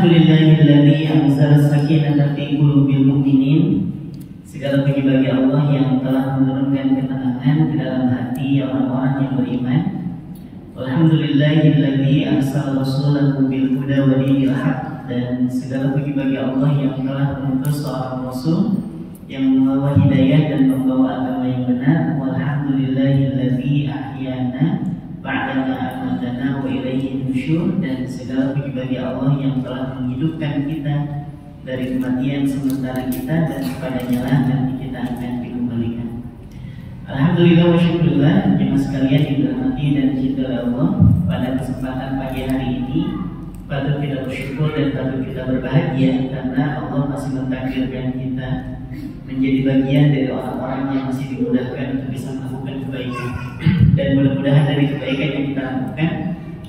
Alhamdulillahilladzi anzala sakinata fi qulubil mu'minin. Segala puji bagi Allah yang telah menurunkan ketenangan ke dalam hati orang-orang yang beriman. Alhamdulillahilladzi arsala rasulahu bil huda wa dinil haq. Dan segala puji bagi Allah yang telah mengutus seorang rasul yang membawa hidayah dan membawa agama yang benar. Walhamdulillahilladzi ahyana ba'dama amatana wa ilaihi nusyur. Dan segala puji bagi Allah yang telah menghidupkan kita dari kematian sementara kita, dan kepadanya lah nanti kita akan dikembalikan. Alhamdulillah wa syukurillah, jemaah sekalian dirahmati dan dicintai oleh Allah. Pada kesempatan pagi hari ini patut kita bersyukur dan patut kita berbahagia karena Allah masih mentakdirkan kita menjadi bagian dari orang-orang yang masih dimudahkan untuk bisa melakukan kebaikan. Dan mudah-mudahan dari kebaikan yang kita lakukan,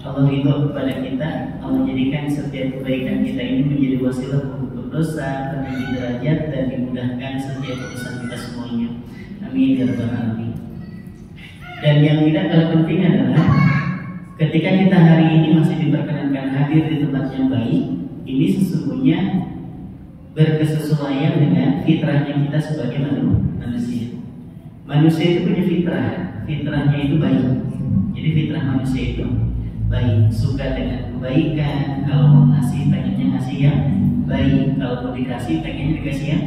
Allah ridho kepada kita. Allah jadikan setiap kebaikan kita ini menjadi wasilah untuk dosa, peninggi derajat, dan dimudahkan setiap urusan kita semuanya. Amin ya rabbal alamin. Dan yang tidak kalah penting adalah ketika kita hari ini masih diperkenankan hadir di tempat yang baik, ini sesungguhnya berkesesuaian dengan fitrahnya kita sebagai manusia. Manusia itu punya fitrah, fitrahnya itu baik. Jadi fitrah manusia itu baik, suka dengan kebaikan. Kalau mau ngasih, pengennya ngasih yang baik. Kalau mau dikasih, pengennya dikasih yang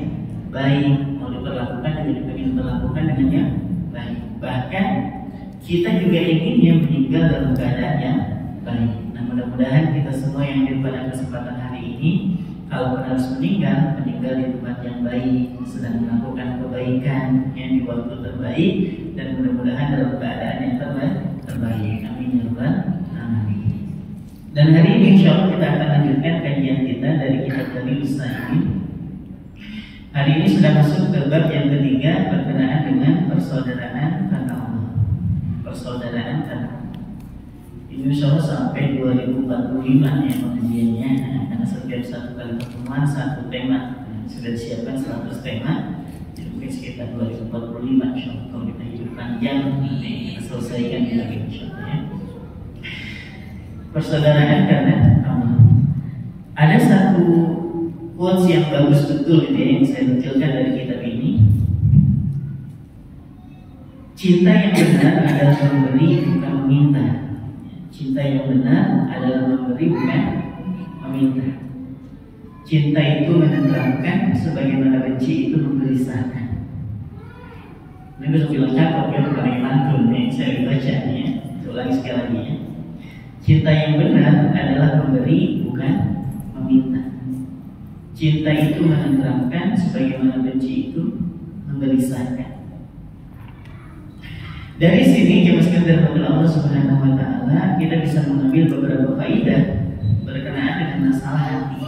baik. Mau diperlakukan, juga pengen diperlakukan dengan yang baik. Bahkan kita juga ingin yang meninggal dalam keadaan yang baik. Nah, mudah-mudahan kita semua yang hadir pada kesempatan hari ini, kalau harus meninggal di tempat yang baik, sedang melakukan kebaikan yang di waktu terbaik, dan mudah-mudahan dalam keadaan yang terbaik. Amin ya rabbal alamin. Dan hari ini insya Allah kita akan lanjutkan kajian kita dari kitab Dalilus Salikin. Hari ini sudah masuk ke bab yang ketiga berkenaan dengan persaudaraan karena Allah. Persaudaraan karena Allah. Ini insya Allah sampai 2045 ya pengajiannya, karena setiap satu kali pertemuan satu tema. Sudah disiapkan 100 tema, jadi mungkin sekitar 2045 insya Allah. Kalau kita hidup panjang nanti kita selesaikan lagi insya Allah ya. Persaudaraan karena Allah. Ada satu quotes yang bagus betul ini yang saya kecilkan dari kitab ini. Cinta yang benar adalah memberi bukan meminta. Cinta yang benar adalah memberi bukan meminta. Cinta itu menenteramkan, sebagaimana benci itu menggelisahkan. Ini bisa bilang cakap ya, bukan yang mantun yang saya baca ya. Ulangi sekali lagi ya. Cinta yang benar adalah memberi bukan meminta. Cinta itu menenteramkan, sebagaimana benci itu menggelisahkan. Dari sini jemaah sekalian dari Allah Subhanahu wa taala, kita bisa mengambil beberapa faedah berkenaan dengan masalah hati.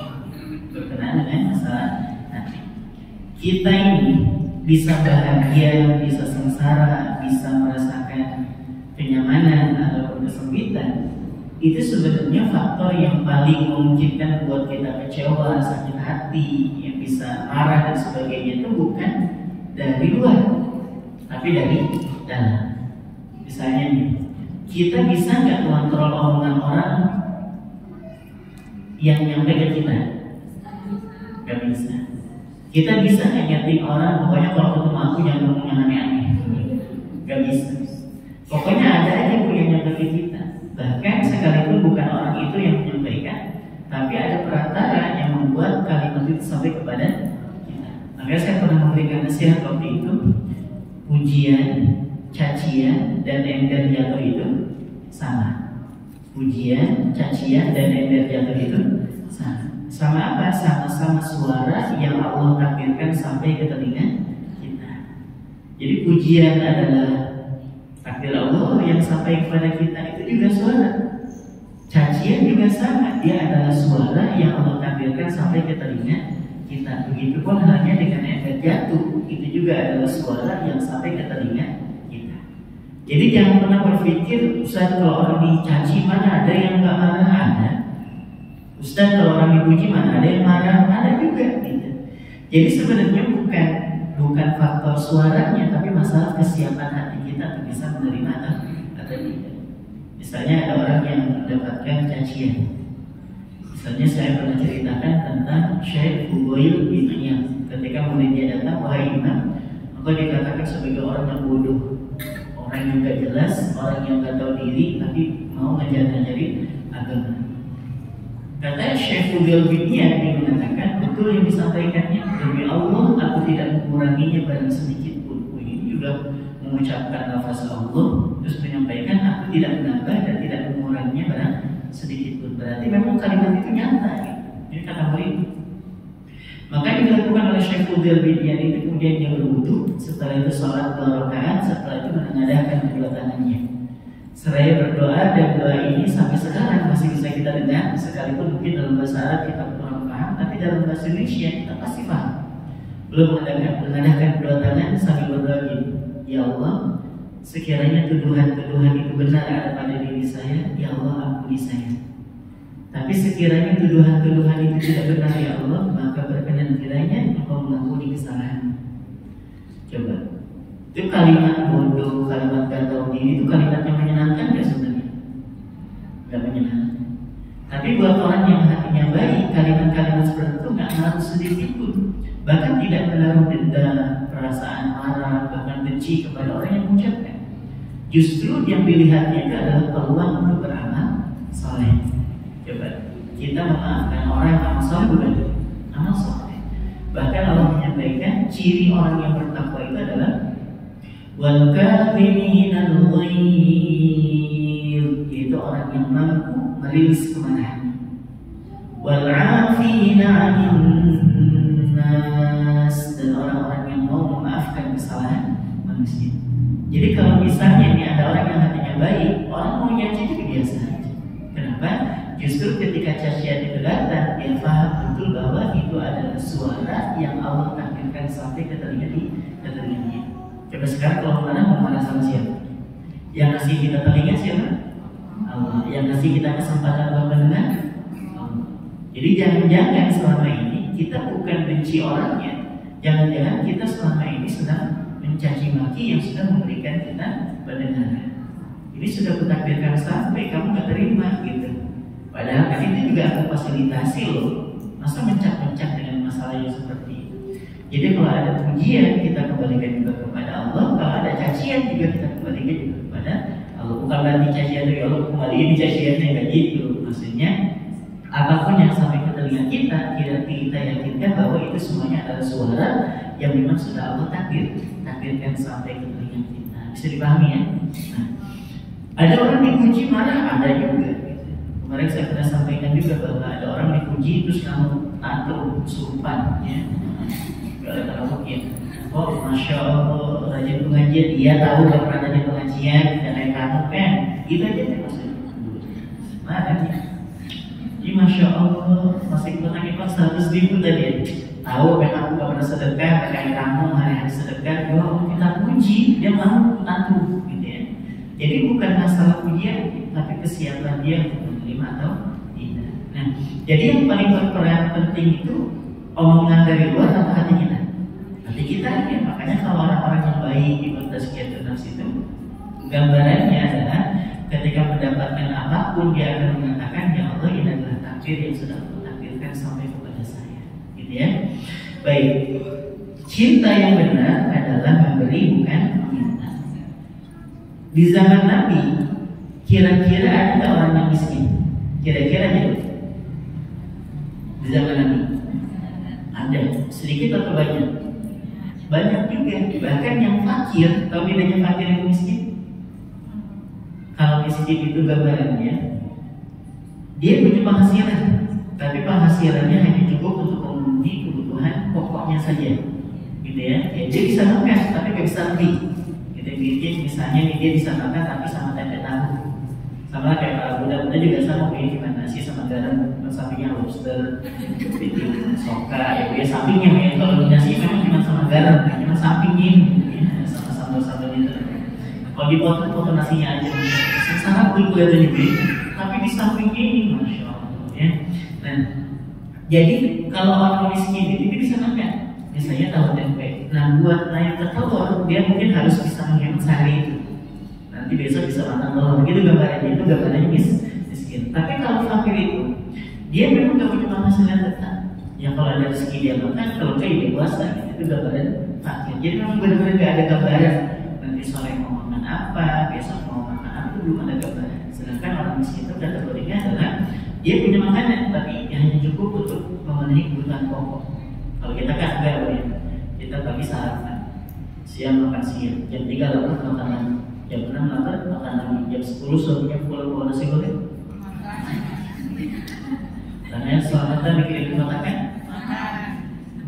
Berkenaan dengan masalah hati. Kita ini bisa bahagia, bisa sengsara, bisa merasakan kenyamanan atau kesempitan. Itu sebenarnya faktor yang paling memungkinkan buat kita kecewa, sakit hati, yang bisa marah dan sebagainya itu bukan dari luar, tapi dari dalam. Misalnya nih, kita bisa nggak kontrol omongan orang yang nyampe ke kita? Gak bisa. Kita bisa nggak nyating orang, pokoknya kalau ketemu aku jangan ngomong yang aneh-aneh? Gak bisa. Pokoknya ada aja yang nyampe ke kita. Bahkan sekalipun bukan orang itu yang menyampaikan, tapi ada perantara yang membuat kalimat itu sampai kepada kita. Makanya saya pernah memberikan nasihat waktu itu, pujian, cacian, dan ember jatuh itu sama. Pujian, cacian, dan ember jatuh itu sama. Sama apa? Sama-sama suara yang Allah takdirkan sampai ke telinga kita. Jadi pujian adalah takdir Allah yang sampai kepada kita, itu juga suara. Cacian juga sama, dia adalah suara yang Allah takdirkan sampai ke telinga kita. Begitupun halnya dengan ember jatuh, itu juga adalah suara yang sampai ke telinga kita. Jadi jangan pernah berpikir, Ustaz kalau orang dicaci mana ada yang gak marah? Ada. Ustaz kalau orang dipuji mana ada yang marah? Ada juga gitu. Jadi sebenarnya bukan faktor suaranya, tapi masalah kesiapan hati kita untuk bisa menerima atau tidak. Misalnya ada orang yang mendapatkan cacian, Misalnya saya pernah ceritakan tentang Syekh Fudail bin Iyad. Ketika muridnya datang, wahai imam, maka dikatakan sebagai orang yang bodoh, orang yang gak jelas, orang yang gak tahu diri, tapi mau ngajarin agama. Kata Syekh Fudail bin Iyad, dia mengatakan betul yang disampaikannya, demi Allah aku tidak menguranginya barang sedikit pun. Ini juga mengucapkan lafaz Allah, terus menyampaikan aku tidak menambah dan tidak menguranginya barang sedikit pun. Berarti memang kalimat itu nyata ya. Ini kata murid. Maka yang dilakukan oleh Syekh Fudail bin Iyad itu kemudian dia berwudu, setelah itu sholat 2 rakaat, setelah itu menengadahkan kedua tangannya. Seraya berdoa, dan doa ini sampai sekarang masih bisa kita dengar, sekalipun mungkin dalam bahasa Arab kita kurang paham, tapi dalam bahasa Indonesia kita pasti paham. Belum menengadahkan kedua tangan sambil berdoa gini, ya Allah, sekiranya tuduhan-tuduhan itu benar ada pada diri saya, ya Allah ampuni saya. Tapi sekiranya tuduhan-tuduhan itu tidak benar ya Allah, maka berkenan kiranya Engkau mengampuni kesalahan. Coba, itu kalimat bodoh, kalimat gak tahu diri, itu kalimat yang menyenangkan gak sebenarnya? Gak menyenangkan. Tapi buat orang yang hatinya baik, kalimat-kalimat seperti itu gak ngaruh sedikit pun. Bahkan tidak menaruh dendam, perasaan marah, bahkan benci kepada orang yang mengucapkan. Justru yang dilihatnya itu adalah peluang untuk beramal soleh. Coba, kita memaafkan orang yang amal soleh bukan? Amal soleh. Bahkan Allah menyampaikan ciri orang yang bertakwa itu adalah wal kadziminal ghaidh, yaitu orang yang mampu merilis kemarahan. Wal 'afina 'anil nas, dan orang-orang yang mau memaafkan kesalahan manusia. Jadi kalau misalnya ini ada orang yang hatinya baik, orang mau nyaci juga biasa aja. Kenapa? Justru ketika cacian itu datang, dia paham betul bahwa itu adalah suara yang Allah takdirkan sampai ke telinga dia. Coba sekarang kalau mau marah sama siapa? Yang ngasih kita telinga siapa? Allah. Yang ngasih kita kesempatan buat mendengar? Allah. Jadi jangan-jangan selama ini kita bukan benci orangnya, jangan-jangan kita selama ini sedang mencaci maki yang sudah memberikan kita pendengaran. Ini sudah kutakdirkan sampai kamu gak terima gitu. Padahal kan itu juga aku fasilitasi loh. Masa mencak-mencak dengan masalah yang seperti itu. Jadi kalau ada pujian kita kembalikan juga kepada Allah, kalau ada cacian juga kita kembalikan juga kepada Allah. Bukan berarti cacian dari Allah kembaliin caciannya kayak gitu. Maksudnya apapun yang sampai ke telinga kita yakinkan bahwa itu semuanya adalah suara yang memang sudah Allah takdirkan sampai ke telinga kita. Bisa dipahami ya? Nah, ada orang dipuji marah, ada juga. Kemarin saya pernah sampaikan juga bahwa ada orang dipuji terus kamu tato kesurupan ya. Kalau mungkin, oh masya Allah rajin pengajian, dia tahu gak pernah ada pengajian, dan kayak kamu kan, itu aja nih maksudnya. Mana nih? Ini masya Allah masih kurang ikut 100.000 tadi ya. Tahu kan aku gak pernah sedekah, kayak kamu hari-hari sedekah, oh kita puji, dia mau tato gitu ya. Jadi bukan masalah pujian, tapi kesiapan dia untuk menerima atau tidak. Nah, jadi yang paling berperan penting itu omongan dari luar atau hati kita? Hati kita ya. Makanya kalau orang-orang yang baik di tazkiyatun nafs itu, gambarannya adalah ketika mendapatkan apapun dia akan mengatakan, ya Allah ini adalah takdir yang sudah aku takdirkan sampai kepada saya. Gitu ya. Baik. Cinta yang benar adalah memberi bukan meminta. Di zaman Nabi, kira-kira ada orang yang miskin? Kira-kira gitu. Di zaman Nabi ada, sedikit atau banyak? Banyak juga. Bahkan yang fakir, tahu bedanya fakir dan miskin? Kalau miskin itu gambarannya, dia punya penghasilan, tapi penghasilannya hanya cukup untuk memenuhi kebutuhan pokoknya saja, gitu ya. Dia bisa makan, tapi nggak bisa beli. Bikin misalnya dia bisa makan tapi sama tempe tahu, sama kayak para budak-budak juga sama bikin cuma nasi sama garam, sampingnya lobster, bikin soka, ya sampingnya ya. Kalau nasi memang cuma sama garam, cuma sampingnya ya, sama sambal-sambal itu. Kalau dipotong nasinya aja, sangat cool kelihatan juga, tapi di sampingnya ini masya Allah ya. Nah, jadi kalau orang miskin itu dia bisa makan. Misalnya tahu tempe. Nah, buat naik ke telur, dia mungkin harus bisa menghemat sehari itu. Nanti besok bisa makan telur. Gitu gambarannya, itu gambarannya miskin. Tapi kalau fakir itu, dia memang gak punya penghasilan tetap. Ya kalau ada rezeki dia makan, kalau enggak dia puasa. Itu gambaran fakir. Jadi memang benar-benar gak ada gambaran. Nanti sore mau makan apa, besok mau makan apa, belum ada gambaran. Sedangkan orang miskin itu kategorinya adalah dia punya makanan, tapi hanya cukup untuk memenuhi kebutuhan pokok. Kalau kita kan enggak, ya. Kita pagi sarapan, siang makan siang, jam 3 lapar makan lagi, jam 6 lapar makan lagi, jam 10 suaminya pulang nasi goreng. Karena selamatan mikirin makan.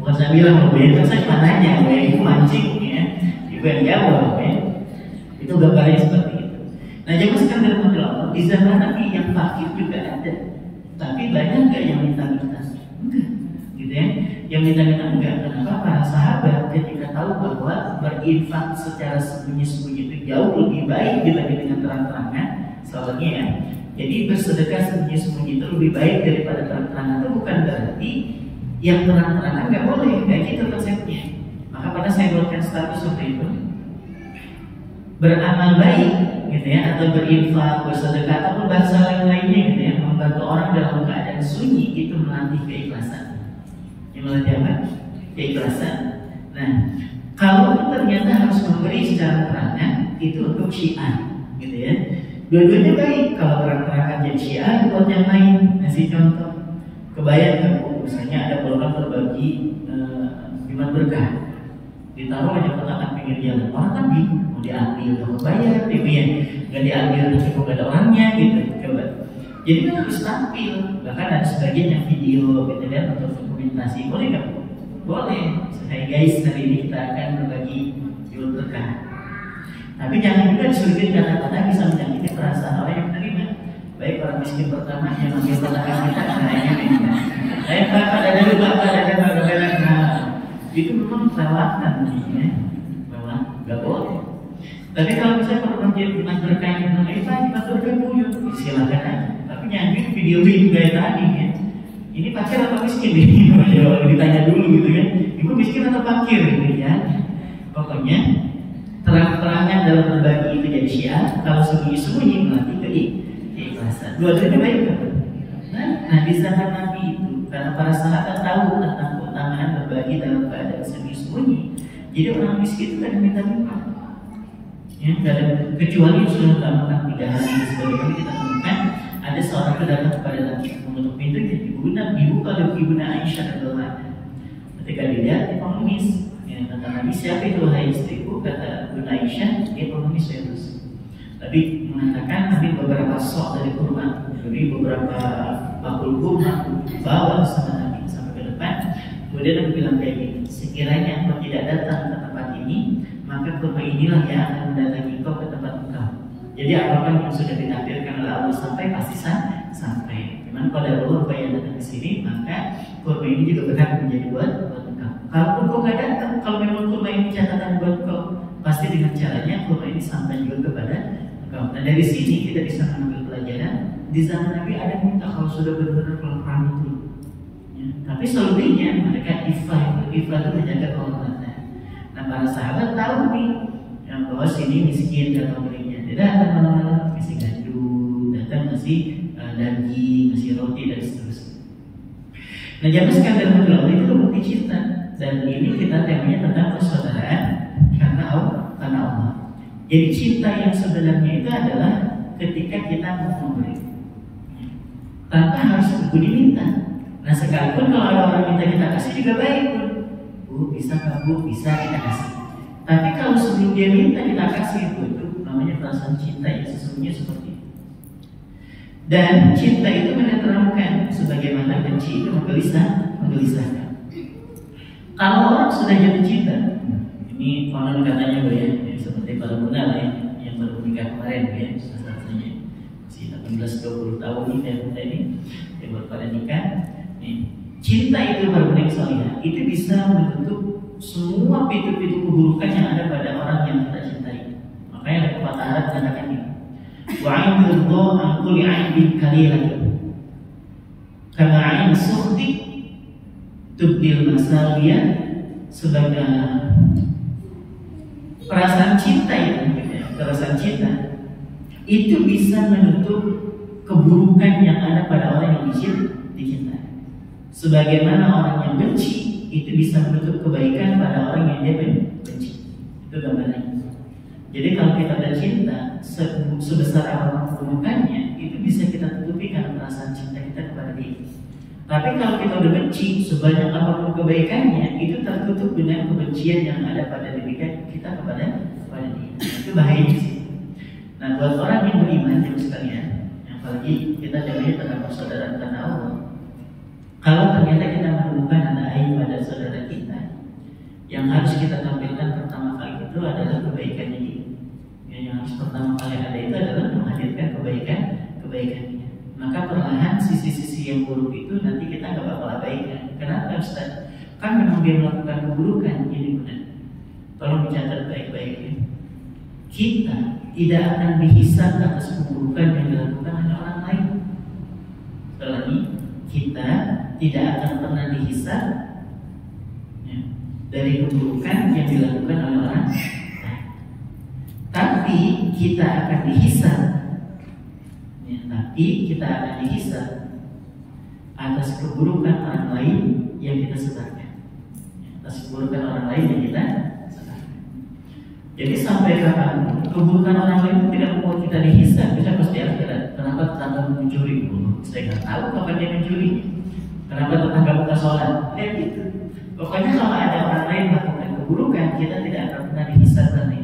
Bukan saya bilang itu saya panahnya, ibu mancing ya, ibu yang jawab ya. Itu gambarnya seperti itu. Nah, jangan sekedar model Allah. Di zaman Nabi yang fakir juga ada, tapi banyak nggak yang minta-minta? Enggak, gitu ya. Yang minta-minta enggak. Kenapa? Para sahabat ketika tahu bahwa berinfak secara sembunyi-sembunyi itu jauh lebih baik dibanding dengan terang-terangan, soalnya ya. Jadi bersedekah sembunyi-sembunyi itu lebih baik daripada terang-terangan. Itu bukan berarti yang terang-terangan nggak boleh, kayak gitu konsepnya. Maka pada saya buatkan status seperti itu. Beramal baik, gitu ya, atau berinfak, bersedekah, ataupun bahasa lain-lainnya, gitu ya, membantu orang dalam keadaan sunyi itu melatih keikhlasan. Yang melatih apa? Keikhlasan. Nah, kalau ternyata harus memberi secara terangan, itu untuk syiar, gitu ya. Dua-duanya baik. Kalau terang-terangan jadi syiar buat yang lain. Ngasih contoh, kebayang kan, misalnya ada program berbagi Jumat berkah, ditaruh aja kotakan pinggir jalan, orang kan bingung mau diambil atau bayar, gitu ya, nggak diambil tapi kok nggak ada orangnya gitu. Coba, jadi kan harus tampil. Bahkan ada sebagian yang video, gitu ya, untuk dokumentasi. Boleh nggak? Boleh. Hai guys, hari ini kita akan berbagi Jumat berkah. Tapi jangan juga diselipin kata-kata bisa menyakiti perasaan orang yang menerima. Baik orang miskin pertama yang mengambil kotakan kita, nah ini. Bapak ada dulu, bapak ada bapak. Nah, itu memang perawatan, ya. Memang nggak boleh. Tapi kalau misalnya program jadi Jumat berkah, Jumat berkah buyut, silakan aja. Tapi jangan video kayak tadi ya. Ini fakir atau miskin nih? Ditanya dulu gitu kan. Ibu miskin atau fakir gitu ya. Pokoknya terang-terangan dalam berbagi itu jadi syiar. Kalau sembunyi-sembunyi melatih keikhlasan. Dua-duanya baik kan? Nah, di zaman Nabi itu, karena para sahabat tahu tentang keutamaan berbagi dalam keadaan sembunyi-sembunyi, jadi orang miskin itu kan minta-minta. Ya, kecuali sudah makan 3 hari sebagaimana kita temukan, ada seorang itu datang kepada Nabi mengetuk pintunya, ibu kalau ibunda Aisyah adalah ketika dilihat dia pengemis. Ya, kata Nabi, siapa itu wahai istriku? Kata Bunda Aisyah, dia pengemis ya terus. Tapi mengatakan ambil beberapa sok dari kurma, jadi beberapa bakul kurma bawa sama Nabi sampai ke depan. Kemudian Nabi bilang kayak gini, sekiranya engkau tidak datang ke tempat ini, maka kurma inilah yang akan mendatangi engkau ke tempat engkau. Jadi apapun yang sudah ditakdirkan oleh Allah sampai pasti sampai. Cuman kalau ada Allah yang datang ke sini, maka kurma ini juga berhak menjadi buat engkau. Kalaupun kau nggak datang, kalau memang kurma ini catatan buat engkau, pasti dengan caranya kurma ini sampai juga kepada engkau. Nah, dari sini kita bisa mengambil pelajaran. Di zaman Nabi ada yang minta kalau sudah benar-benar kelaparan itu, ya. Tapi selebihnya mereka ifah itu menjaga kehormatan. Nah, para sahabat tahu nih yang bahwa sini miskin dan pemberinya. Dia datang malam-malam kasih gandum, datang kasih daging, kasih roti dan seterusnya. Nah, jangan sekadar menjual itu bukti cinta. Dan ini kita temanya tentang persaudaraan karena Allah. Jadi cinta yang sebenarnya itu adalah ketika kita mau memberi tanpa harus begitu diminta. Nah, sekalipun kalau ada orang minta kita kasih juga baik pun. Bu, bisa kan Bu? Bisa kita kasih. Tapi kalau sebelum dia minta kita kasih itu namanya perasaan cinta yang sesungguhnya seperti itu. Dan cinta itu meneteramkan, sebagaimana benci itu menggelisahkan. Kalau orang sudah jatuh cinta, ini konon katanya Bu ya, seperti para bunda ya, yang baru menikah kemarin ya, salah-satunya masih 18-20 tahun ini ya bunda ini, yang baru pada nikah. Cinta itu berbalik solihah, itu bisa menutup semua pintu-pintu keburukan yang ada pada orang yang kita cintai. Makanya ada pepatah Arab mengatakan ini, wa'in ridho an kulli 'aibin qalilatun kama 'ain sukhti tubdil masalia. Sebagai perasaan cinta itu bisa menutup keburukan yang ada pada orang yang dicintai. Sebagaimana orang yang benci itu bisa menutup kebaikan pada orang yang dia benci. Itu gambarannya. Jadi kalau kita ada cinta, sebesar apapun keburukannya, itu bisa kita tutupi karena perasaan cinta kita kepada dia. Tapi kalau kita udah benci, sebanyak apapun kebaikannya, itu tertutup dengan kebencian yang ada pada diri kita kepada dia. Itu bahaya sih. Nah, buat orang yang beriman, jemaah sekalian, apalagi kita jadinya tentang persaudaraan karena Allah. Kalau ternyata kita menemukan ada aib pada saudara kita, yang harus kita tampilkan pertama kali itu adalah kebaikannya dia. Yang harus pertama kali ada itu adalah menghadirkan kebaikannya. Maka perlahan sisi-sisi yang buruk itu nanti kita nggak bakal abaikan. Kenapa Ustaz? Kan memang dia melakukan keburukan, ini benar. Tolong dicatat baik-baik ya. Kita tidak akan dihisab atas keburukan yang dilakukan oleh orang lain. Sekali lagi, kita tidak akan pernah dihisab ya, dari keburukan yang dilakukan oleh orang lain. Tapi kita akan dihisab ya, atas keburukan orang lain yang kita sebarkan ya, atas keburukan orang lain yang kita sebarkan. Jadi sampai kapan keburukan orang lain tidak membuat kita dihisab, kita pasti akhirat. Kenapa tetangga mencuri? Saya nggak tahu kapan dia mencuri. Kenapa tetangga buka sholat? Lihat gitu. Pokoknya kalau ada orang lain melakukan keburukan, kita tidak akan pernah dihisab nanti.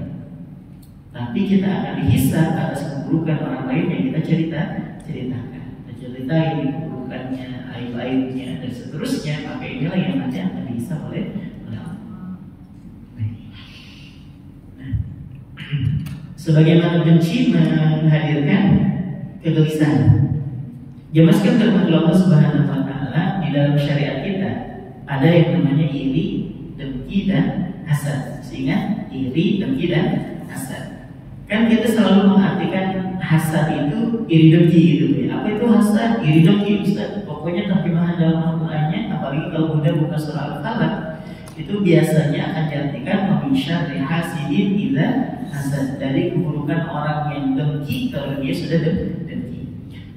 Tapi kita akan dihisab atas keburukan orang lain yang kita ceritakan. Kita ceritain keburukannya, aib-aibnya dan seterusnya. Maka inilah yang nanti akan dihisab oleh Allah. Sebagaimana benci menghadirkan kegelisahan. Jemaskan firman Allah Subhanahu wa taala di dalam syariat kita ada yang namanya iri, dengki dan hasad. Sehingga iri, dengki dan hasad. Kan kita selalu mengartikan hasad itu iri dengki gitu ya. Apa itu hasad? Iri dengki Ustaz. Pokoknya terjemahan dalam Al-Qur'annya, apalagi kalau Bunda buka surah Al-Falaq, itu biasanya akan diartikan min syarri hasidin idza hasad, dari keburukan orang yang dengki kalau dia sudah dengki.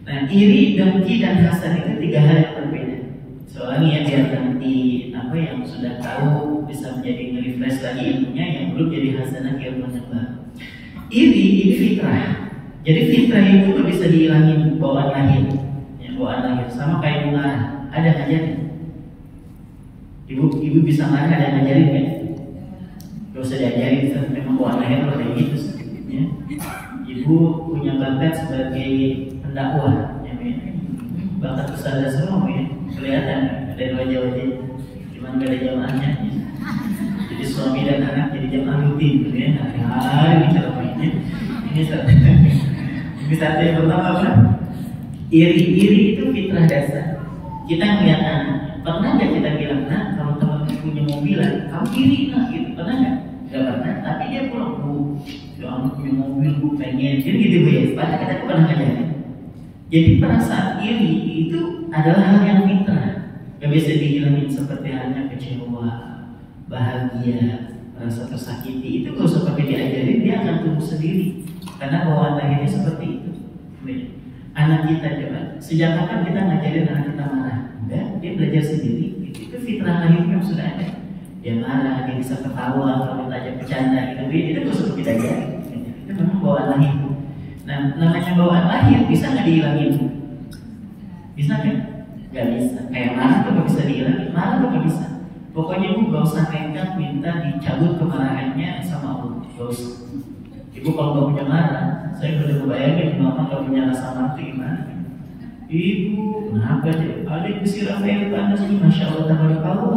Nah, iri, dengki dan hasad itu tiga hal yang berbeda. Soalnya ya biar nanti apa yang sudah tahu bisa menjadi nge-refresh lagi ilmunya, yang belum jadi hasanah ilmu yang baru. Iri ini fitrah. Jadi fitrah itu nggak bisa dihilangin bawaan lahir. Ya, bawaan lahir sama kayak marah. Ada ngajarin. Ibu bisa marah, ada ngajarin kan? Gak usah diajarin, memang bawaan lahir kayak gitu. Ya. Ibu punya bakat sebagai pendakwah, ya, bakat usaha semua ya, kelihatan dari wajah-wajah, cuman gak ada jamaahnya. Ya. Jadi suami dan anak jadi jamaah rutin, gitu ya, hari-hari bicara mainnya. Ini satu yang pertama apa? Iri itu fitrah dasar. Kita ngeliat anak, pernah nggak kita bilang, nah kalau teman punya mobilan, kamu iri nah gitu, pernah nggak? Gak pernah, tapi dia pulang, bu, kamu punya mobil, bu, pengen, jadi gitu bu ya. Padahal kita pernah ngajarin. Jadi perasaan iri itu adalah hal yang fitrah, gak bisa dihilangin seperti halnya kecewa, bahagia, rasa tersakiti. Itu gak usah pakai diajarin, dia akan tumbuh sendiri. Karena bawaan lahirnya seperti itu. Anak kita coba, sejak kapan kita ngajarin anak kita marah? Enggak, dia belajar sendiri. Itu fitrah lahirnya yang sudah ada. Dia marah, dia bisa ketawa, kalau kita ajak bercanda, itu gak usah kita ajarin. Itu memang bawaan lahir. Nah, namanya bawaan lahir bisa nggak dihilangin? Bisa kan? Gak bisa. Kayak marah tuh gak bisa dihilangin. Marah tuh gak bisa. Pokoknya ibu gak usah nekat minta dicabut kemarahannya sama Allah. Gak usah. Ibu kalau gak punya marah, saya udah kebayangin mama gak punya rasa mati gimana? Ibu, kenapa sih? Ada disiram air panas nih, masya Allah, tabarakallah.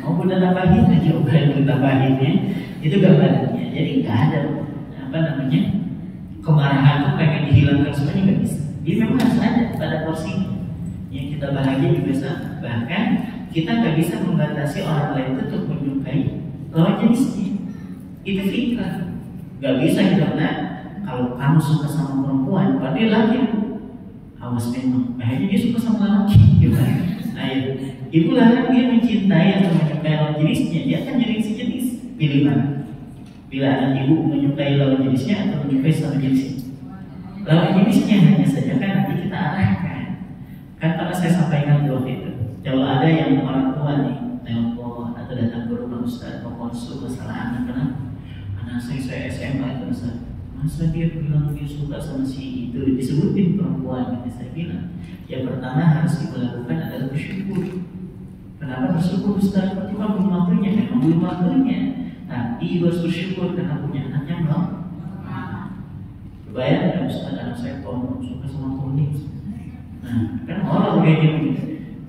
Mau Bunda tambahin aja, bukan tambahinnya. Itu gambarannya. Jadi nggak ada apa namanya kemarahan tuh pengen dihilangkan semuanya nggak bisa. Dia memang harus ada pada porsinya. Yang kita bahagia juga sama. Bahkan kita nggak bisa membatasi orang lain itu untuk menyukai lawan jenisnya. Itu fitrah. Nggak bisa kita kalau kamu suka sama perempuan, berarti laki. Awas memang. Akhirnya dia suka sama laki. Gimana? Nah, ibu larang dia mencintai atau menyukai lawan jenisnya, dia akan jadi sejenis. Pilih mana? Bila anak ibu menyukai lawan jenisnya atau menyukai sama jenisnya? Lawan jenisnya hanya saja kan nanti kita arahkan. Kan pernah saya sampaikan di waktu itu, kalau ada yang orang tua nih telepon atau datang ke rumah Ustaz mau konsul masalah anak, kenapa? Anak saya SMA itu Ustaz, masa dia bilang dia suka sama si itu, disebutin perempuan. Saya bilang, yang pertama harus dilakukan adalah bersyukur. Kenapa bersyukur Ustaz? Itu kan belum waktunya, memang belum waktunya. Tapi harus bersyukur karena punya anaknya belum. Bayangkan Ustaz, anak saya suka sama Tony. Nah, kan orang udah gitu.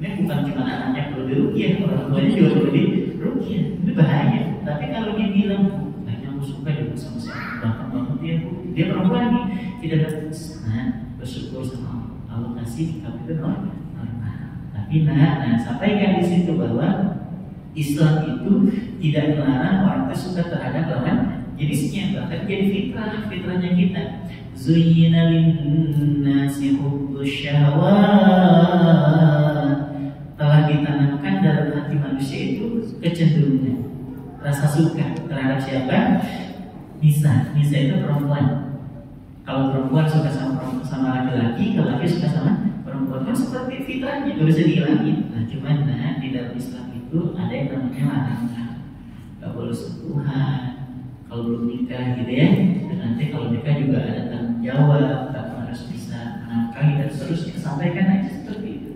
Ini bukan cuma anaknya perlu diruqyah, orang tuanya juga perlu diruqyah. Itu bahaya. Tapi kalau dia bilang, aku suka juga sama saya, banget dia perempuan nih, tidak ada. Nah, bersyukur sama Allah kasih, tapi itu normal. Tapi nah, sampaikan di situ bahwa Islam itu tidak melarang orang itu suka terhadap lawan jenisnya, bahkan jadi fitrahnya kita. Zuyyina lin-nasi hubbus syahwat, telah ditanamkan dalam hati manusia itu kecenderungan rasa suka terhadap siapa? Nisa itu perempuan. Kalau perempuan suka sama laki-laki, kalau laki suka sama perempuan, kan seperti fitrahnya, itu bisa dihilangin. Nah, cuman di dalam Islam itu ada yang namanya larangan, nggak boleh sentuhan kalau belum nikah gitu ya. Dan nanti kalau nikah juga ada tanggung jawab, kamu harus bisa menafkahi dan seterusnya. Sampaikan aja seperti itu.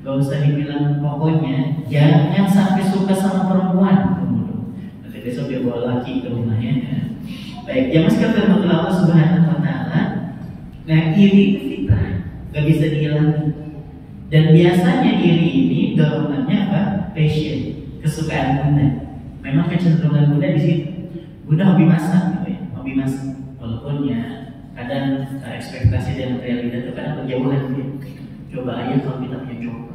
Gak usah dibilang pokoknya jangan sampai suka sama perempuan. Nanti besok dia bawa laki ke rumahnya. Baik, jamaah sekalian Allah Subhanahu wa Ta'ala. Nah, iri itu fitrah, gak bisa dihilangin. Dan biasanya iri ini dorongannya apa? Passion, kesukaan bunda. Memang kecenderungan bunda di situ. Bunda hobi masak gitu ya, hobi masak. Walaupun ya kadang ekspektasi dan realita itu kadang berjauhan gitu. Coba aja kalau kita punya coba,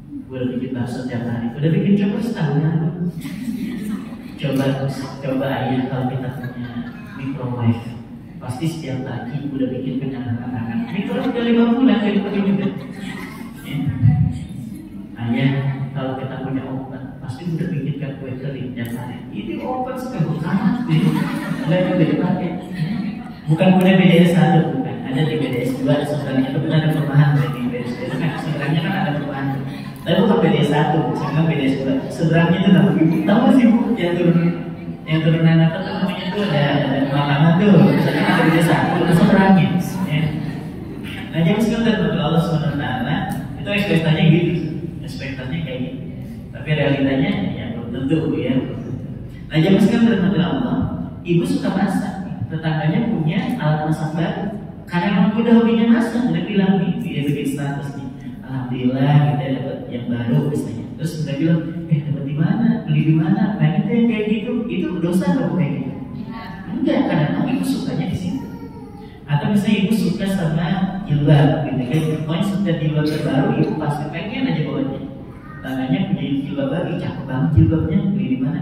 gue udah bikin bakso tiap hari, udah bikin coba setahunan. Coba aja kalau kita punya microwave, pasti setiap pagi udah bikin kenyang anak-anak. Microwave udah 5 bulan kayak gitu juga. Ayah, kalau kita punya oven, pasti udah bikinkan kue kering tiap hari. Ini oven sekarang amat deh, nggak juga dipakai. Bukan punya BDS 1, bukan. Ada di BDS 2 sebenarnya itu benar ada perubahan dari BDS 2 kan sebenarnya kan ada perubahan. Tapi bukan BDS 1, sebenarnya BDS 2. Sebenarnya itu nama ibu. Tahu nggak sih bu yang turunan apa tuh namanya tuh ada makanan tuh. Misalnya ada BDS 1 itu sebenarnya. Nah jam sekitar Allah SWT itu ekspektasinya gitu, ekspektasinya kayak gitu. Tapi realitanya ya belum tentu ya. Nah jam sekitar Allah, ibu suka masak. Tetangganya punya alat masak baru karena emang udah hobinya masak. Dia bilang nih, dia bikin status nih, alhamdulillah kita dapat yang baru misalnya. Terus udah bilang, dapat di mana, beli di mana, nah itu yang kayak gitu, itu dosa nggak kayak gitu? Enggak, karena emang ibu sukanya di situ. Atau misalnya ibu suka sama jilbab, gitu kan? Pokoknya setiap jilbab terbaru, ibu pasti pengen aja bawanya. Tangannya punya jilbab baru, cakep banget jilbabnya, beli di mana?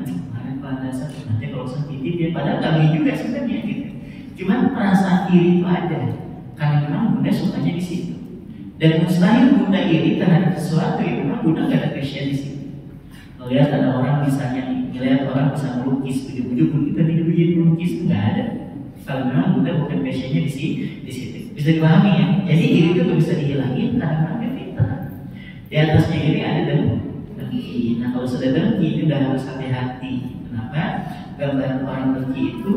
Dasar nanti kalau sakit dia padahal nggak beli juga sebenarnya gitu. Cuman perasaan iri itu ada karena memang bunda sukanya di situ. Dan mustahil bunda iri terhadap sesuatu yang memang bunda nggak ada passion di situ. Melihat ada orang misalnya, melihat orang bisa melukis, ujung-ujung kita hidup jadi melukis itu nggak ada. Kalau memang bunda bukan passionnya di situ, bisa dipahami ya. Jadi iri itu nggak bisa dihilangin karena memang fitrah. Di atasnya iri ada dengki. Nah kalau sudah dengki itu udah harus hati-hati. Kenapa? Gambaran orang dengki itu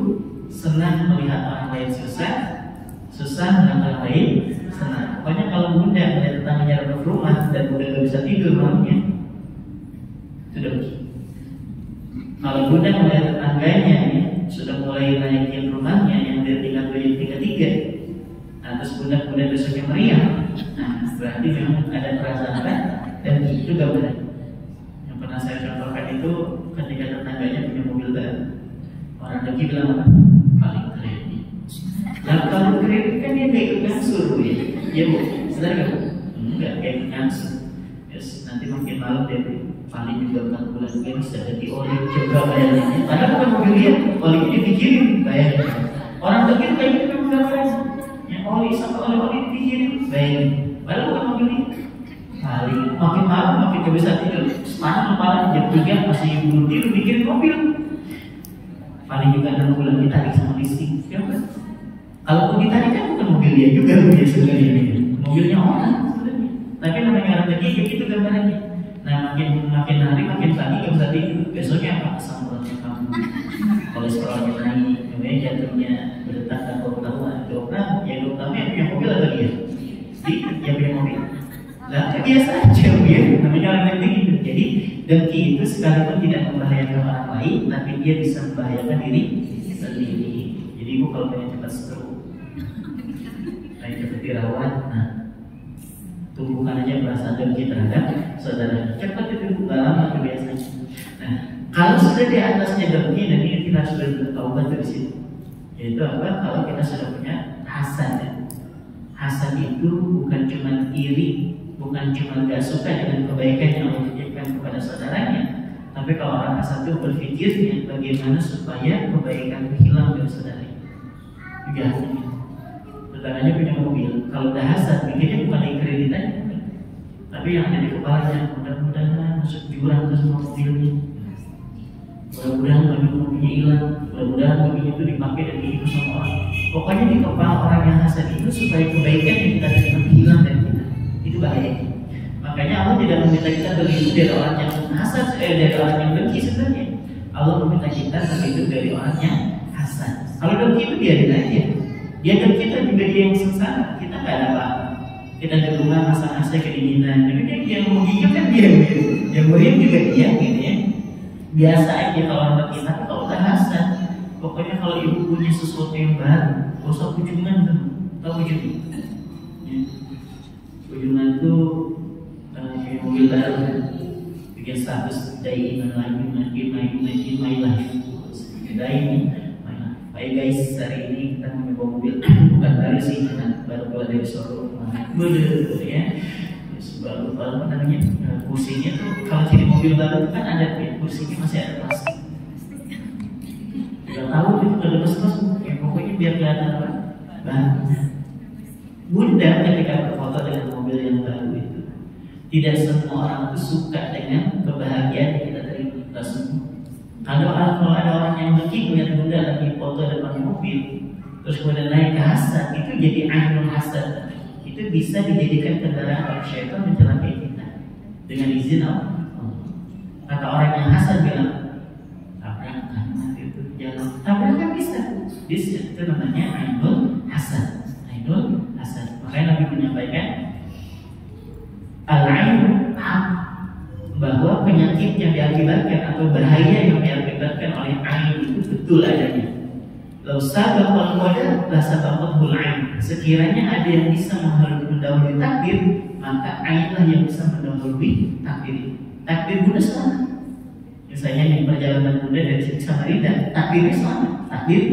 senang melihat orang lain susah melihat orang lain senang. Pokoknya kalau bunda melihat tetangganya dapat rumah dan bunda gak bisa tidur malamnya, itu dengki. Kalau bunda melihat tetangganya sudah mulai naikin rumahnya yang dari tingkat 2 jadi 3, nah terus bunda besoknya meriah, nah berarti memang ada perasaan apa? Dan itu gambaran. Yang pernah saya contohkan itu ketika tetangganya punya mobil baru, orang dengki bilang apa? Paling keren. Nah kalau keren kan dia kayak ikut ngangsur ya, iya bu, sadar nggak bu? Enggak kayak ikut ngangsur. Yes, nanti makin malam dia paling juga 4 bulan dia bisa ganti oli coba bayarnya. Padahal bukan mobil dia, olinya dipikirin bayarnya. Orang dengki kayak gitu memang gambaran. Yang oli sama oli dipikirin bayarnya. Padahal bukan mobil dia. Paling makin malam makin gak bisa tidur. Sekarang malam jam 3 masih belum tidur bikin mobil. Paling juga 6 bulan ditarik sama leasing. Kalau pun ditarik kan bukan mobil dia juga sebenarnya. Mobilnya orang sebenarnya. Tapi namanya lagi begitu gambarannya. Nah makin hari makin pagi nggak bisa tidur. Besoknya apa? Asam uratnya kamu, kolesterolnya naik, kemudian jantungnya berdetak dan karuan. Dokter yang punya mobil atau dia? Yang punya mobil. Lah biasa aja ya, namanya orang yang begitu. Jadi dengki itu sekalipun tidak membahayakan orang lain, tapi dia bisa membahayakan diri sendiri. Jadi ibu kalau pengen cepat stroke, pengen cepat dirawat, nah tumbuhkan aja perasaan dengki terhadap saudara. Cepat itu nggak lama kebiasaan. Nah kalau sudah di atasnya dengki, dan ini kita sudah bertaubat dari situ. Yaitu apa? Kalau kita sudah punya hasad, ya. Hasad itu bukan cuma iri, bukan cuma gak suka dengan kebaikan yang Allah titipkan kepada saudaranya, tapi kalau orang hasad itu berpikirnya bagaimana supaya kebaikan itu hilang dari saudaranya. Juga saudaranya punya mobil, kalau udah hasad pikirnya bukan dari kreditannya, tapi yang ada di kepalanya, mudah-mudahan masuk jurang ke semua mobilnya, mudah-mudahan mobilnya hilang, mudah-mudahan mobil itu dipakai dan dihidup sama orang. Pokoknya di kepala orang yang hasad itu supaya kebaikan yang kita terima hilang dari kita. Itu bahaya. Makanya Allah tidak meminta kita berlindung dari orang yang hasad, dari orang yang dengki sebenarnya. Allah meminta kita berlindung dari orang yang hasad. Kalau dengki itu biarin aja. Dia dengki kita juga dia yang sengsara. Kita nggak ada apa-apa. Kita di rumah masa-masa kedinginan. Tapi dia yang mau hijau kan dia, yang meriam juga dia, gitu ya. Biasa aja kalau orang dengki. Tapi kalau udah hasad, pokoknya kalau ibu punya sesuatu yang baru, gak usah ujungan tuh, tahu ujungnya? Ya. Ujungan tuh kayak mobil baru, bikin status day in my life, day in my life. Baik guys, hari ini kita mau nyoba mobil, bukan baru sih, karena baru keluar dari showroom, ya. Baru apa namanya? Kursinya tuh kalau jadi mobil baru kan ada kursinya masih ada plastik. Gak tahu itu udah lepas-lepas, ya pokoknya biar kelihatan apa? Bagus. Bunda ketika berfoto dengan mobil yang baru itu, tidak semua orang itu suka dengan kebahagiaan yang kita terima. Tidak semua. Kalau ada orang yang dengki melihat Bunda lagi foto depan mobil, terus kemudian naik ke hasad, itu jadi ainul hasad. Itu bisa dijadikan kendaraan oleh syaitan mencelakai kita dengan izin Allah. Kata orang yang hasad bilang, tabrakan bisa. Itu namanya ainul hasad. Ainul hasad. Makanya Nabi menyampaikan al-ain bahwa penyakit yang diakibatkan atau bahaya yang diakibatkan oleh ain itu betul adanya. Lau sabaqal qadar la sabaqatul ain. Sekiranya ada yang bisa mendahului takdir, maka ainlah yang bisa mendahului takdir. Takdir Bunda selamat. Misalnya di perjalanan Bunda dari Samarinda, takdirnya selamat, takdir.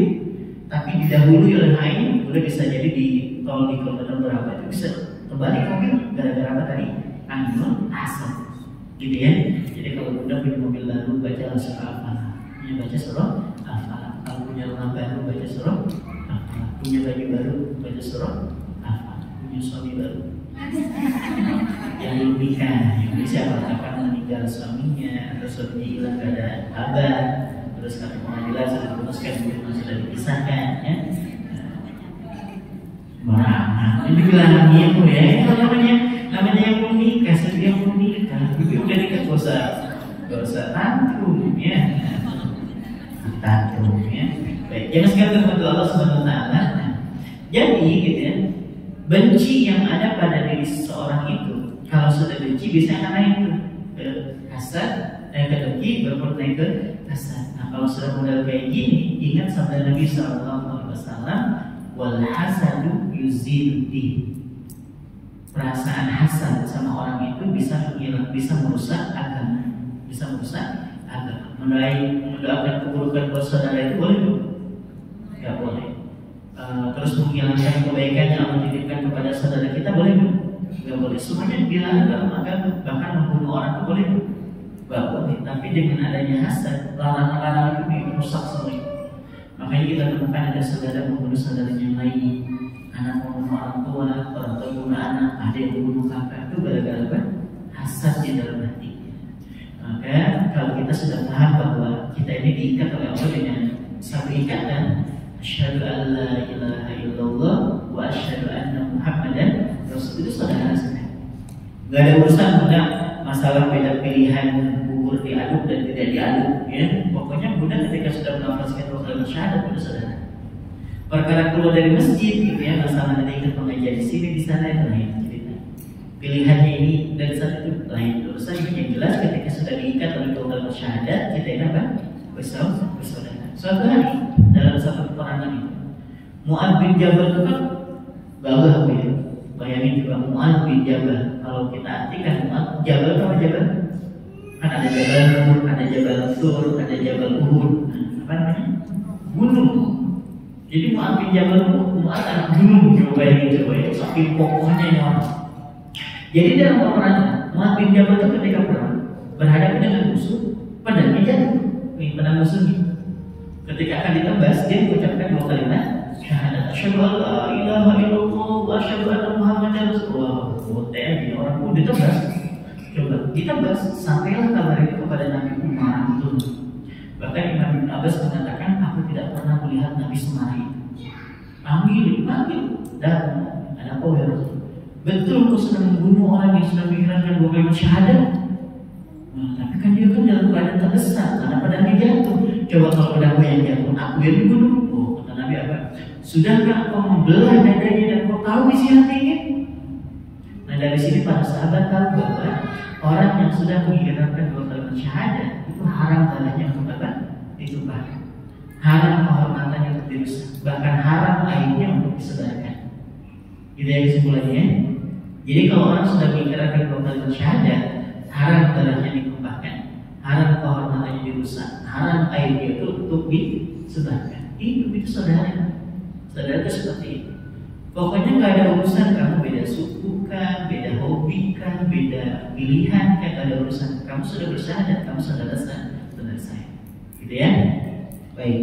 Tapi didahului oleh ain, Bunda bisa jadi di tol di kilometer berapa itu bisa kembali mobil gara-gara apa tadi? Ainul hasad. Gitu ya. Jadi kalau Bunda punya mobil baru baca surah Al-Falah, punya baca surah Al-Falah. Kalau punya rumah baru baca surah Al-Falah, punya baju baru baca surah Al-Falah, punya suami baru yang belum nikah, yang bisa mengatakan meninggal suaminya atau suaminya hilang gak ada kabar, terus kata pengadilan sudah diputuskan sudah dipisahkan, ya. Nah, ini bilang itu ya, itu namanya yang belum nikah, yang belum nikah, itu udah nikah gak usah tantrum, ya. Tantrum, ya. Baik, jangan sekali terbantu Allah Subhanahu Wa Taala. Jadi, gitu ya, benci yang ada pada diri seseorang itu, kalau sudah benci bisa naik ke hasad, ke dengki, baru naik ke hasad. Nah, kalau sudah modal kayak gini, ingat sabda Nabi SAW, wal hasadu yuzildi. Perasaan hasad sama orang itu bisa merusak agama, bisa merusak agama. Mendoakan keburukan buat saudara itu boleh dong? Gak boleh. Terus menghilangkan kebaikan yang Allah titipkan kepada saudara kita boleh dong? Gak boleh. Semuanya dilarang dalam agama, bahkan membunuh orang itu boleh dong? Gak boleh. Tapi dengan adanya hasad, larangan-larangan itu merusak semuanya. Makanya kita temukan ada saudara membunuh saudaranya yang lain, anak membunuh orang tua membunuh anak, ada yang membunuh kakak, itu gara-gara apa? Hasad di dalam hati. Maka kalau kita sudah paham bahwa kita ini diikat oleh Allah dengan satu ikatan, asyhadu an la ilaha illallah wa asyhadu anna Muhammadan Rasul, itu saudara saya. Gak ada urusan bunda masalah beda pilihan bubur diaduk dan tidak diaduk, ya. Pokoknya bunda ketika sudah melafazkan dua kalimat syahadat, bunda saudara. Perkara keluar dari masjid, gitu ya, masalah nanti ikut mengajar di sini di sana itu lain cerita. Pilihannya ini dan saat itu lain urusan. Yang jelas ketika sudah diikat oleh dua kalimat syahadat, kita ini apa? Bersaudara. Suatu hari dalam satu peperangan itu, Mu'adz bin Jabal itu kan gagah, ya. Bayangin juga Mu'adz bin Jabal. Kalau kita artikan Mu'adz Jabal apa Jabal? Kan ada Jabal Uhud, ada Jabal Sur, ada Jabal Uhud. Apa namanya? Gunung. Jadi Mu'adz bin Jabal itu Mu'adz anak gunung. Coba ya, saking kokohnya ini orang. Jadi dalam peperangan Mu'adz bin Jabal itu ketika perang berhadapan dengan musuh, pedangnya jatuh. Ini pedang musuh ini. Ketika akan ditebas, dia mengucapkan dua kalimat syahadat, asyhadu an la ilaha illallah wa asyhadu anna muhammadar rasulullah. Ini orang pun ditebas. Coba ditebas, sampailah kabar itu kepada Nabi Umar itu. Bahkan Imam Ibn Abbas mengatakan, aku tidak pernah melihat Nabi semari. Panggil, datang. Ada apa ya Rasul? Betul kau sedang membunuh orang yang sudah menghilangkan dua kalimat syahadat. Nah, tapi kan dia kan dalam keadaan terdesak karena pedangnya jatuh. Coba kalau pedangmu yang jatuh, aku yang dibunuh. Oh, kata Nabi apa? Sudahkah kau membelah dadanya dan kau tahu isi hatinya? Nah, dari sini para sahabat tahu bahwa orang yang sudah menghilangkan dua kalimat syahadat itu haram darahnya untuk apa? Ditumpahkan. Haram kehormatannya untuk dirusak. Bahkan haram aibnya untuk disebarkan. Gitu ya kesimpulannya. Jadi kalau orang sudah menghilangkan dua kalimat syahadat, haram darahnya ditumpahkan, haram kehormatannya dirusak, haram aibnya itu untuk disebarkan. Itu saudara. Saudara itu seperti itu. Pokoknya nggak ada urusan kamu beda suku kan, beda hobi kan, beda pilihan kan, ada urusan. Kamu sudah bersyahadat, kamu saudara saya. Gitu ya. Baik.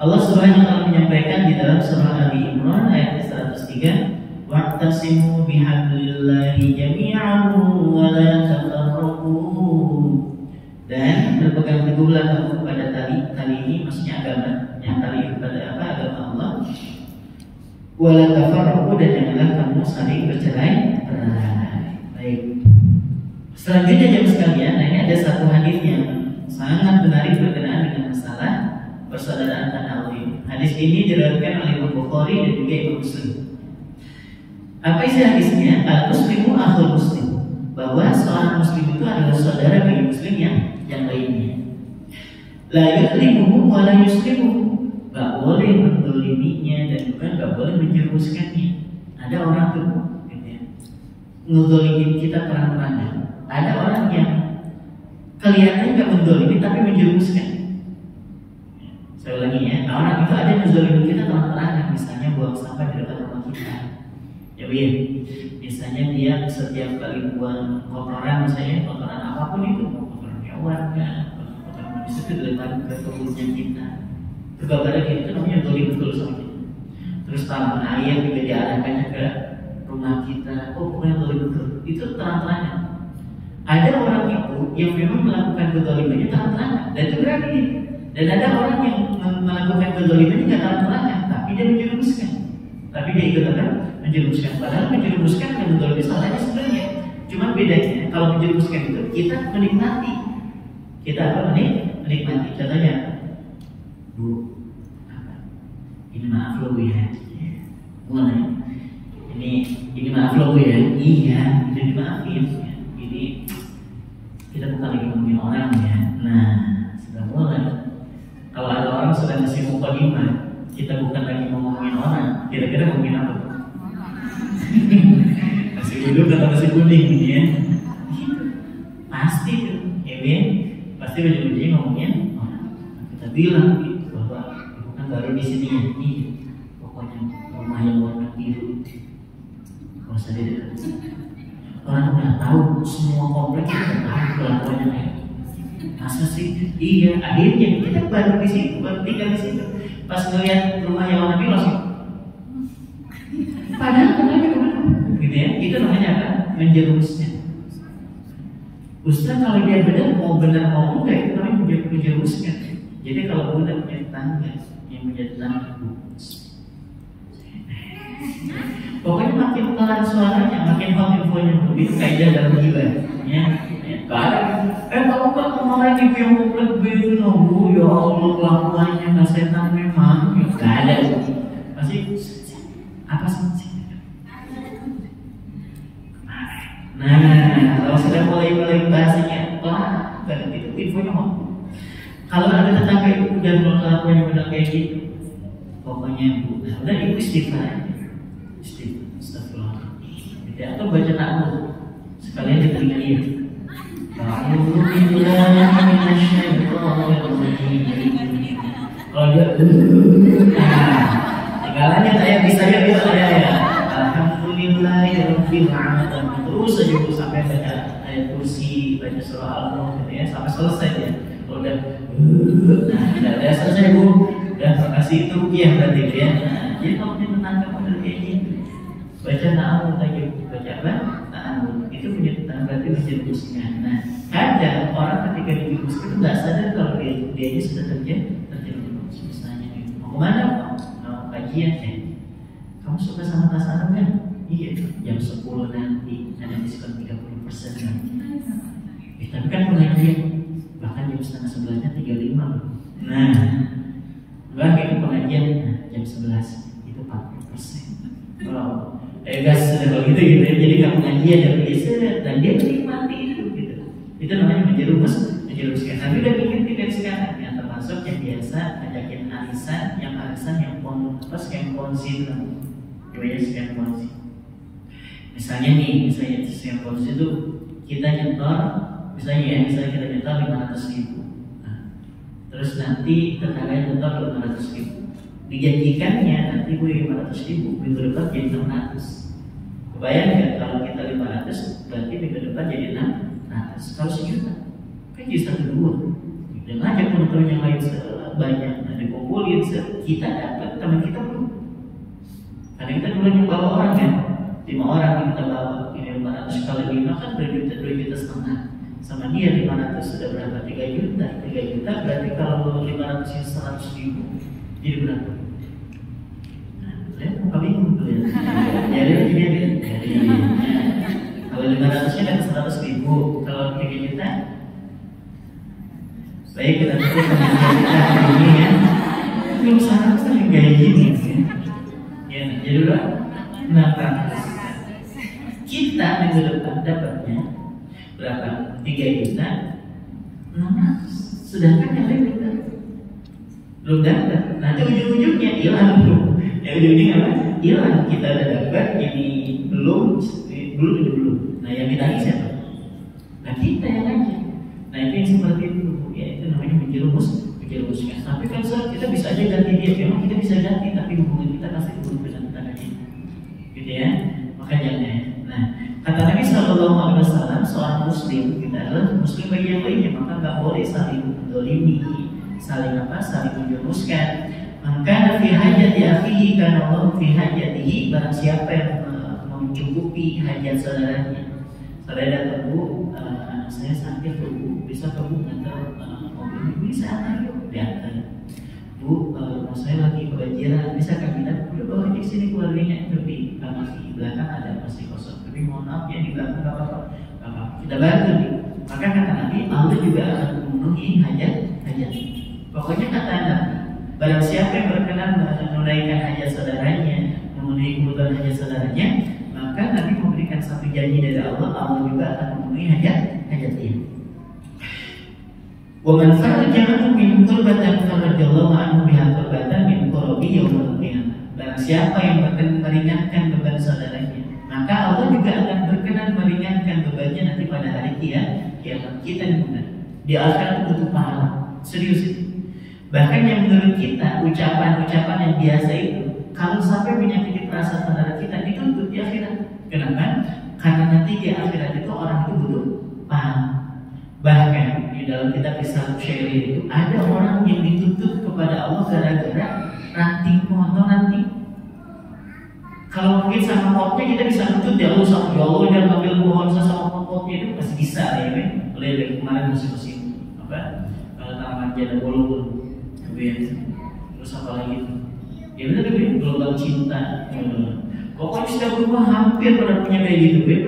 Allah Subhanahu wa taala menyampaikan di dalam surah Ali Imran ayat 103, wa'tasimu bihablillahi jami'an wa la tafarraqu. Dan berpegang teguhlah kamu kepada tali ini, maksudnya agama, yang tali kepada apa? Agama Allah. Wala tafarraqu, dan janganlah kamu saling bercerai-berai. Baik. Selanjutnya jemaah sekalian, nah ini ada satu hadis yang sangat menarik berkenaan dengan masalah persaudaraan tanah air. Hadis ini diriwayatkan oleh Imam Bukhari dan juga Imam Muslim. Apa isi hadisnya? Al-muslimu akhul muslim. Bahwa seorang muslim itu adalah saudara bagi muslim yang lainnya. La yuslimuhu wa la yuslimuhu. Gak boleh mendoliminya dan juga gak boleh menjerumuskannya. Ada orang tuh gitu ya, ngedolimin kita terang-terangan. Ada orang yang kelihatannya gak mendolimi tapi menjerumuskan. Saya ulangi ya, orang itu ada yang mendolimin kita terang-terangan. Misalnya buang sampah di dekat rumah kita. Ya iya, misalnya dia setiap kali buang kotoran, misalnya kotoran apapun itu, kotoran hewan kan, kotoran manusia itu dilempar ke kebunnya kita. Kebabaran itu namanya dolim betul sama kita. Terus taman air juga diarahkannya ke rumah kita. Oh, pokoknya dolim betul. Itu terang-terangan. Ada orang itu yang memang melakukan kedolimannya terang-terangan dan itu berani. Dan ada orang yang melakukan kedolimannya tidak terang-terangan, tapi dia menjerumuskan. Tapi dia ikut apa? Menjerumuskan. Padahal menjerumuskan dan mendolimi salahnya sebenarnya. Cuma bedanya kalau menjerumuskan itu kita menikmati. Kita apa? Menikmati. Contohnya, Bu, ini maaf lo Bu ya. Mulai. Ini maaf lo Bu ya. Iya, itu dimaafin ya. Jadi kita bukan lagi ngomongin orang ya. Nah, sudah mulai. Kalau ada orang sedang ngasih mukadimah, kita bukan lagi ngomongin orang. Kira-kira ngomongin apa? Nasi uduk atau nasi kuning ya. Pasti tuh, ya pasti ujung-ujungnya ngomongin orang. Kita bilang gitu bahwa bukan baru di sini ya. Nih, pokoknya rumah yang warna biru. Kalau saya dekat, orang udah tahu semua komplek udah tahu kelakuannya kayak. Masa sih? Iya, akhirnya kita baru di situ, baru tinggal di situ. Pas ngeliat rumah yang warna biru langsung. Padahal kenapa gitu ya? Itu namanya apa? Menjerumusnya. Ustaz kalau dia benar mau enggak, itu namanya menjerumuskan. Jadi kalau budak punya tetangga yang menjadi tetangga, pokoknya makin pelan suaranya, makin infonya begitu kaidah dalam gibah. Ya, kalau nggak kemarin ibu yang komplek begitu, ya Allah kelakuannya nggak setan memang, nggak ada. Pasti apa sih? Nah, kalau sudah mulai bahasanya, wah, itu infonya mau. Kalau ada tetangga ibu dan kelakuannya udah kayak gitu, pokoknya ibu, udah ibu istighfar, astagfirullah. Ya, atau baca ta'awudz sekalian di telinga dia. Kalau dia, tinggalannya saya bisa ya gitu ya. Alhamdulillahirabbil alamin. Terus saja bu sampai baca ayat kursi, baca surah Al-Mulk gitu ya, sampai selesai ya. Kalau udah udah selesai bu, udah kasih itu ruqyah berarti ya. Jadi kalau dia tetangga model kayak gini, baca ta'awudz aja, baca apa? Ta'awudz. Itu punya tetangga berarti menjerumuskan. Nah, ada orang ketika dijerumuskan itu nggak sadar kalau dia ini sudah terjerumus. Misalnya mau kemana? Mau kajian ya. Kamu suka sama tas Arab kan? Iya, jam 10 nanti ada diskon 30% kan? Tapi kan pengajian bahkan jam setengah 11-nya 35. Nah, itu pengajian jam 11 itu 40%. Wow, gas kalau gitu ya. Jadi kamu pengajian dari biasa dan dia menikmati itu gitu. Itu namanya menjerumuskan. Tapi udah bikin tiket sekarang yang termasuk yang biasa ajakin arisan yang konsin. Sekian porsi. Misalnya sekian porsi itu kita nyetor, misalnya kita nyetor 500.000. Nah, terus nanti tetangga nyetor 500.000. Dijanjikannya nanti gue 500.000, minggu depan jadi 600. Kebayang nggak kalau kita 500, berarti minggu depan jadi 600. Kalau sejuta, kan jadi 1,2. Dan ngajak teman-teman yang lain sebanyak, nah dikumpulin, kita dapat, teman kita belum. Karena kita dulu yang bawa orang kan, 5 orang yang kita bawa, ini 500 kali 5 kan 2,5 juta. Sama dia 500 sudah berapa? 3 juta. 3 juta berarti kalau 500 nya 100.000 jadi berapa? Nah, saya muka bingung tuh ya. Jadi kalau 500 nya kan 100.000, kalau 3 juta baik kita tutup kita ini ya. Belum sana sering kayak gini sih. Ya, jadi berapa? 600. Kita minggu depan dapatnya berapa? 3 juta 600. Sedangkan yang lain kita belum dapat. Nanti ujung-ujungnya hilang bro. Ya ujungnya apa? Hilang. Kita udah dapat, ini belum. Nah yang ditanya siapa? Nah kita yang aja. Nah itu yang seperti itu. Ya itu namanya menjerumuskan. Tapi kan kita bisa aja ganti dia. Memang kita bisa ganti, tapi hubungan kita pasti belum dengan tetangganya. Gitu ya. Maka jangan. Nah, kata Nabi Sallallahu Alaihi Wasallam, seorang Muslim kita adalah Muslim bagi yang lainnya, maka nggak boleh saling mendolimi, saling menjerumuskan. Maka fi hajati akhihi kana Allah fi hajatihi. Barang siapa yang mencukupi hajat saudaranya. Saudara tebu, saya sakit bu, bisa ke bu ngantar mobil bisa antar yuk, diantar. Bu, saya lagi kebanjiran, bisa kami datang? Udah bawa aja sini keluarganya, tapi masih belakang ada masih kosong. Tapi mohon maaf ya di belakang nggak apa-apa, kita bantu nih. Maka kata Nabi, Allah juga akan memenuhi hajat. Pokoknya kata Nabi, barang siapa yang berkenan menunaikan hajat saudaranya, memenuhi kebutuhan hajat saudaranya, maka Nabi memberikan satu janji dari Allah juga akan memenuhi hajat dia. Wa man faraja anhu min qurbatan farajallahu anhu biha qurbatan min qurbi yaumil qiyamah. Dan siapa yang meringankan beban saudaranya, maka Allah juga akan berkenan meringankan bebannya nanti pada hari kiamat. Kita benar. Di akhirat butuh pahala. Serius itu. Bahkan yang menurut kita ucapan-ucapan yang biasa itu, kalau sampai menyakiti perasaan saudara kita, dituntut di akhirat. Kenapa? Karena nanti di akhirat itu orang itu butuh pahala. Bahkan di dalam kitab Risalatul Syairi itu ada orang yang dituntut kepada Allah gara-gara ranting pohon atau ranting. Kalau mungkin sama potnya kita bisa nuntut ya Allah sama ya Allah dan ambil pohon sama potnya itu pasti bisa ya kan? Oleh dari kemarin musim tanaman janda bolong terus apa lagi? Ya benar kan gelombang cinta. Pokoknya setiap rumah hampir pada punya kayak gitu ya.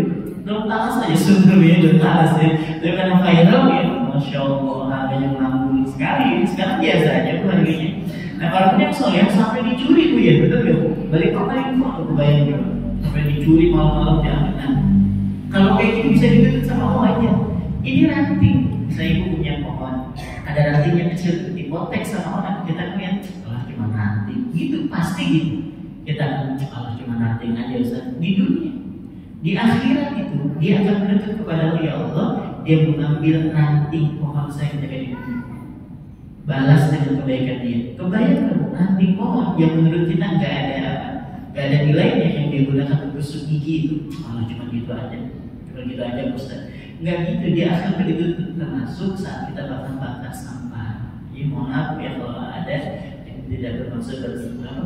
Belum talas aja sebenarnya, belum talas ya. Tapi karena viral ya, masya Allah harganya melambung sekali. Sekarang biasa aja bu harganya. Nah kalau punya soalnya sampai dicuri bu ya, betul ya bu? Balik kota itu aku kebayang juga. Sampai dicuri malam-malam diambil. Nah kalau kayak gini bisa ditutup sama Allah aja. Ini ranting. Saya ibu punya pohon, ada rantingnya kecil, dipotek sama orang. Kita ngeliat, Allah cuma ranting. Gitu pasti gitu. Kita akan Allah cuma ranting aja Ustaz. Di dunia, di akhirat itu dia akan menuntut kepada ya Allah, dia mengambil ranting pohon saya yang di dunia, balas dengan kebaikan dia. Kebayang ranting pohon yang menurut kita nggak ada apa, nggak ada nilainya yang dia gunakan untuk tusuk gigi itu. Allah cuma gitu aja, Ustaz. Nggak gitu, dia akan dituntut termasuk saat kita bakar sampah. Ya mohon maaf ya kalau ada yang tidak bermaksud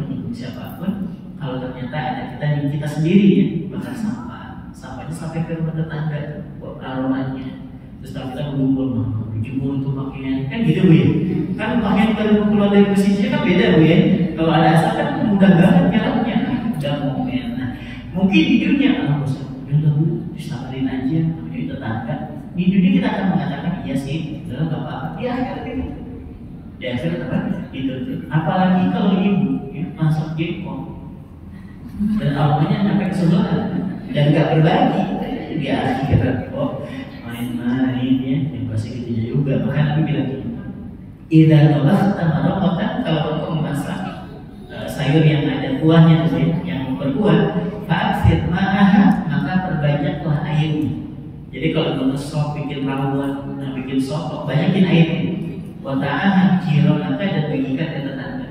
menyinggung siapapun. Kalau ternyata ada kita sendiri ya bakar sampahnya sampai ke rumah tetangga, buat aromanya. Terus kalau kita mengumpul, jemur untuk pakaian, kan gitu bu ya. Kan pakaian baru keluar dari mesinnya kan beda bu ya. Kalau ada asap kan mudah banget nyalanya, udah momen. Nah mungkin di dunia udah bu, disabarin aja, namanya tetangga. Di dunia kita akan mengatakan iya sih, udah nggak apa-apa. Di akhirat itu, di akhirat apa? Itu. Apalagi kalau ibu ya, masak jengkol dan awalnya sampai ke sebelah dan nggak berbagi, di akhirat kok main-main ya, yang pasti gitunya juga. Bahkan Nabi bilang gini, idza tabakta maraqatan, kalau engkau memasak sayur yang ada kuahnya tuh ya, yang berkuah, fa'aksir ma'aha, maka perbanyaklah airnya. Jadi kalau mau sop, bikin rawon, bikin sop, banyakin airnya. Wa ta'aha jironaka, dan bagikan ke tetangga.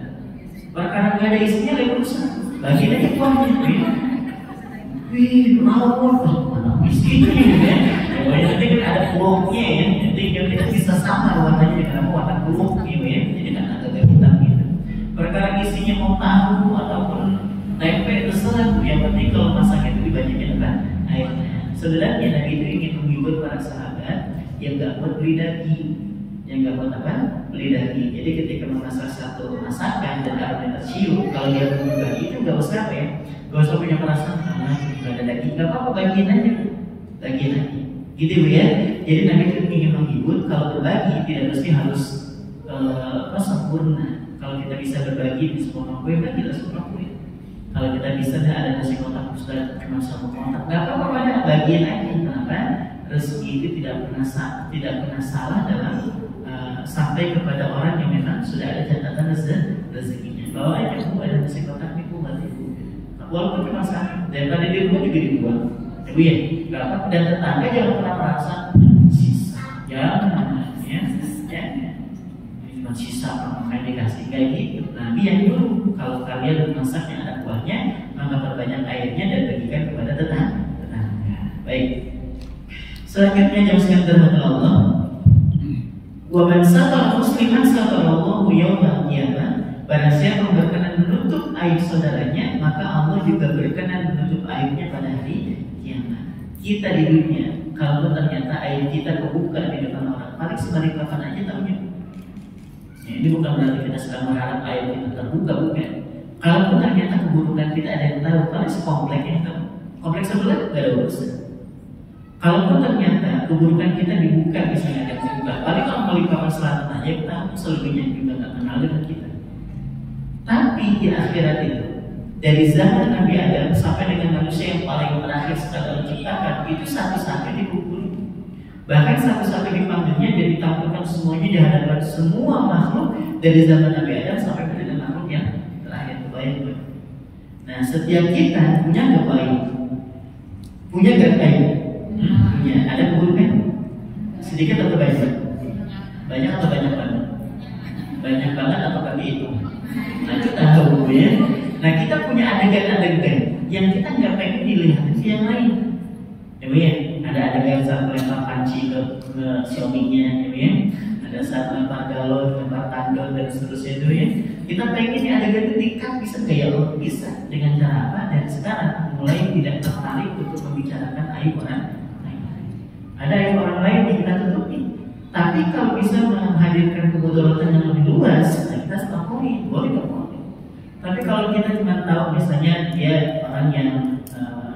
Perkara nggak ada isinya lagi urusan, bagian aja kuahnya. Wih, rawon, mana isinya ya? Pokoknya nanti kan ada kuahnya ya. Jadi kita bisa sama warnanya dengan warna kuah gitu ya. Jadi kan agak hitam gitu. Perkara isinya mau tahu ataupun tempe terserah, yang penting kalau masak itu dibanyakin apa? Airnya. Sebenarnya Nabi itu ingin menghibur para sahabat yang nggak buat beli daging, yang nggak buat apa? Beli daging. Jadi ketika memasak satu masakan dan aromanya tercium, kalau dia berbagi itu nggak usah apa ya? Nggak usah punya perasaan, nggak ada daging, nggak apa-apa, bagiin aja, gitu ya. Jadi Nabi itu ingin menghibur kalau berbagi tidak mesti harus sempurna. Kalau kita bisa berbagi di semua kue, kan tidak semua kue. Kalau kita bisa ada nasi kotak Ustaz cuma satu kotak, nggak apa-apa, banyak bagian aja. Kenapa? Rezeki itu tidak pernah salah dalam sampai kepada orang yang memang sudah ada catatan rezekinya. Bawa aja bu, ada nasi kotak nih bu, bantu bu. Walaupun cuma satu, daripada di rumah juga dibuang. Ibu ya, nggak apa. Dan tetangga jangan pernah merasa sisa, jangan ya. Cuma sisa makanya dikasih kayak gitu. Nabi yang dulu, kalau kalian masak yang ada kuahnya, maka perbanyak airnya dan bagikan kepada tetangga. Baik. Selanjutnya yang sekalian dirahmati Allah, wa man satara musliman satarallahu yaumal qiyamah. Barang siapa yang berkenan menutup aib saudaranya, maka Allah juga berkenan menutup aibnya pada hari kiamat. Kita di dunia, kalau ternyata aib kita kebuka di depan orang, paling sebalik kapan aja tahunya. Ya, ini bukan berarti kita sedang berharap aib kita terbuka, bukan. Kalau ternyata keburukan kita ada yang tahu, paling sekomplek yang tahu. Kompleks sebelah gak ada urusan. Kalau ternyata keburukan kita dibuka, misalnya ada yang terbuka, paling kalau Balikpapan Selatan aja kita selebihnya juga nggak kenal dengan kita. Tapi di akhirat itu, dari zaman Nabi Adam sampai dengan manusia yang paling terakhir setelah diciptakan, itu satu-satu dikumpulkan. Bahkan satu-satu dipanggilnya dan ditampilkan semuanya di hadapan semua makhluk dari zaman Nabi Adam sampai dengan makhluk yang terakhir. Kebayang. Nah, setiap kita punya nggak baik, punya nggak baik, punya. Ada keburukan sedikit atau banyak? Banyak atau banyak banget? Banyak banget atau kami itu? Nah kita tahu ya. Nah kita punya adegan-adegan yang kita nggak pengen dilihat di yang lain. Ya, ada adegan saat melempar panci ke suaminya, ya. Ada saat melempar galon, melempar tandon dan seterusnya itu ya. Kita pengen di adegan itu dikat bisa nggak ya? Oh bisa. Dengan cara apa? Dan sekarang mulai tidak tertarik untuk membicarakan aib orang lain. Ada aib orang lain yang kita tutupi. Tapi kalau bisa menghadirkan kebetulan yang lebih luas, nah kita sepakoi, boleh nggak boleh. Tapi kalau kita cuma tahu misalnya dia orang yang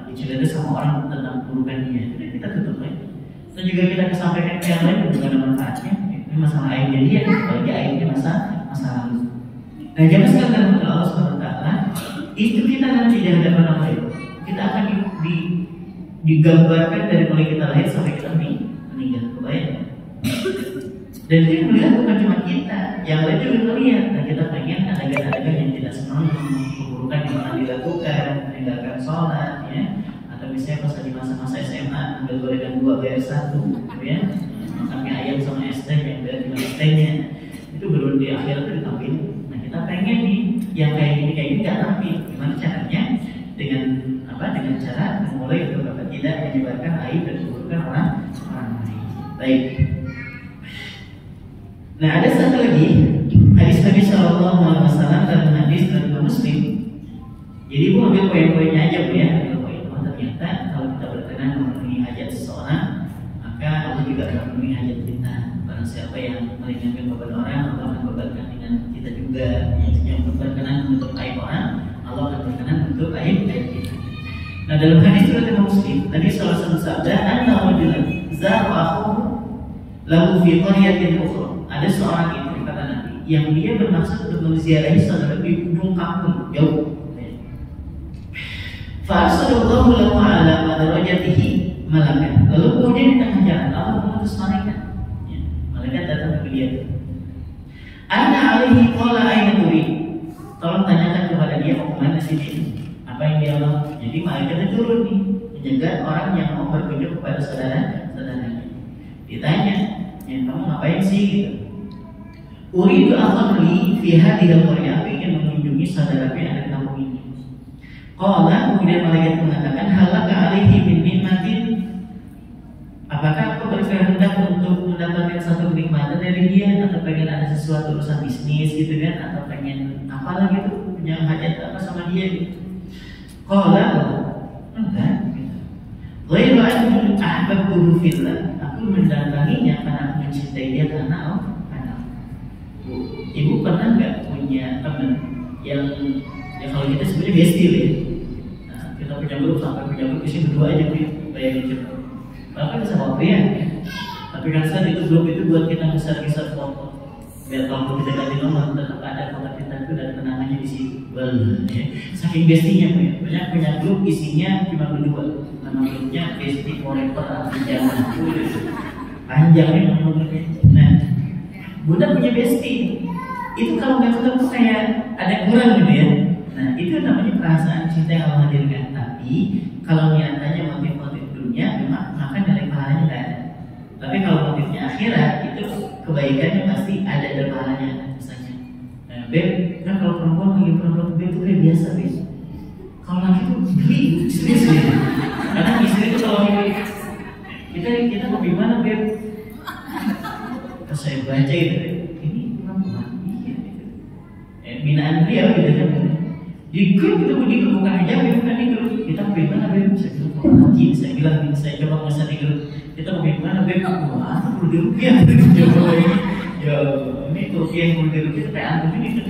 dicerita sama orang tentang keburukannya, dan kita tutup aja. Dan juga kita kesampaikan ke yang lain juga ada manfaatnya. Ini masalah aibnya dia, apalagi aibnya masa lalu. Nah, jangan sekalian kepada Allah SWT, itu kita nanti di hadapan Allah itu, kita akan digambarkan dari mulai kita lahir sampai kita meninggal. Kebayang? Dan itu yang melihat bukan cuma kita, yang lain juga melihat. Dan kita pengen adegan-adegan yang tidak senang, keburukan yang pernah dilakukan, meninggalkan sholat, ya, atau misalnya pas di masa-masa SMA, ambil gorengan 2 bayar 1, ya, makannya ayam sama es teh yang bayar cuma es tehnya, itu belum di akhirat itu ditampilin. Nah, kita pengen nih yang kayak gini nggak tampil. Gimana caranya? Dengan cara memulai untuk tidak menyebarkan aib dan keburukan orang lain. Baik. Nah, ada satu lagi hadis Nabi Shallallahu Alaihi Wasallam dalam hadis dari Muslim. Jadi Bu ambil poin-poinnya aja Bu ya. Ambil poin. Ternyata kalau kita berkenan memenuhi hajat seseorang, maka Allah juga akan memenuhi hajat kita. Barang siapa yang meringankan beban orang, Allah akan bebankan dengan kita juga. Yang berkenan untuk aib orang, Allah akan berkenan untuk aib kita. Nah, dalam hadis dari Muslim, Nabi Shallallahu Alaihi Wasallam sabda, "Anna rajulan zara akhuhu lahu fi qaryatin ukhra." Ada seorang itu kata Nabi yang dia bermaksud untuk menziarahi saudara di ujung kampung jauh. Fa'arsalallahu lahu ala madarajatihi malakan. Lalu kemudian di tengah jalan Allah mengutus malaikat. Ya, malaikat datang ke dia. Anna alaihi qala aina turid. Tolong tanyakan kepada dia mau kemana sih dia? Apa yang dia mau? Jadi malaikatnya turun nih menjaga orang yang mau berkunjung kepada saudaranya. Ditanya, ya, kamu ngapain sih gitu? Uridu akhli fi hadhihi al-qaryah, ingin mengunjungi saudara yang ada di kampung ini. Qala, kemudian malaikat mengatakan, halaka alaihi min nikmatin. Apakah kau berkehendak untuk mendapatkan satu kenikmatan dari dia, atau pengen ada sesuatu urusan bisnis gitu kan, atau pengen apalah gitu, punya hajat apa sama dia gitu? Qala, enggak gitu. Ghairu an ahbabtuhu fillah. Aku mendatanginya karena aku mencintai dia karena Allah. Ibu pernah nggak punya teman yang kalau kita sebenarnya bestie ya? Nah, kita punya grup sampai punya grup isi berdua aja bayangin kita. Bahkan sama pria, tapi kan saat itu grup itu buat kita besar-besar foto. Biar kalau kita ganti nomor tetap ada foto kita itu dan kenangannya di situ. Ya. Saking bestinya banyak punya grup isinya cuma berdua. Nama grupnya bestie forever atau zaman panjangnya nomornya. Nah, Bunda punya bestie. Itu kalau nggak ketemu kayak ada kurang gitu ya. Nah, itu namanya perasaan cinta yang Allah hadirkan. Tapi kalau niatannya motif-motif dunia, maka nilai pahalanya nggak ada. Tapi kalau motifnya akhirat, itu kebaikannya pasti ada dan pahalanya. Misalnya, nah, Beb, kan kalau perempuan Beb itu kayak biasa, Beb. Kalau laki itu beli, serius ya. Karena istri itu kalau kita mau gimana, Beb? Pas saya baca itu, binaan dia gitu kan. Di grup itu bukan hijab, bukan di grup. Kita mau gimana Beb? Saya bilang mau ngaji, saya coba ngeset di grup. Kita mau gimana Beb? Wah, perlu di rupiah. Coba ini, ya ini rupiah yang perlu di rupiah itu kayak antum ini kan.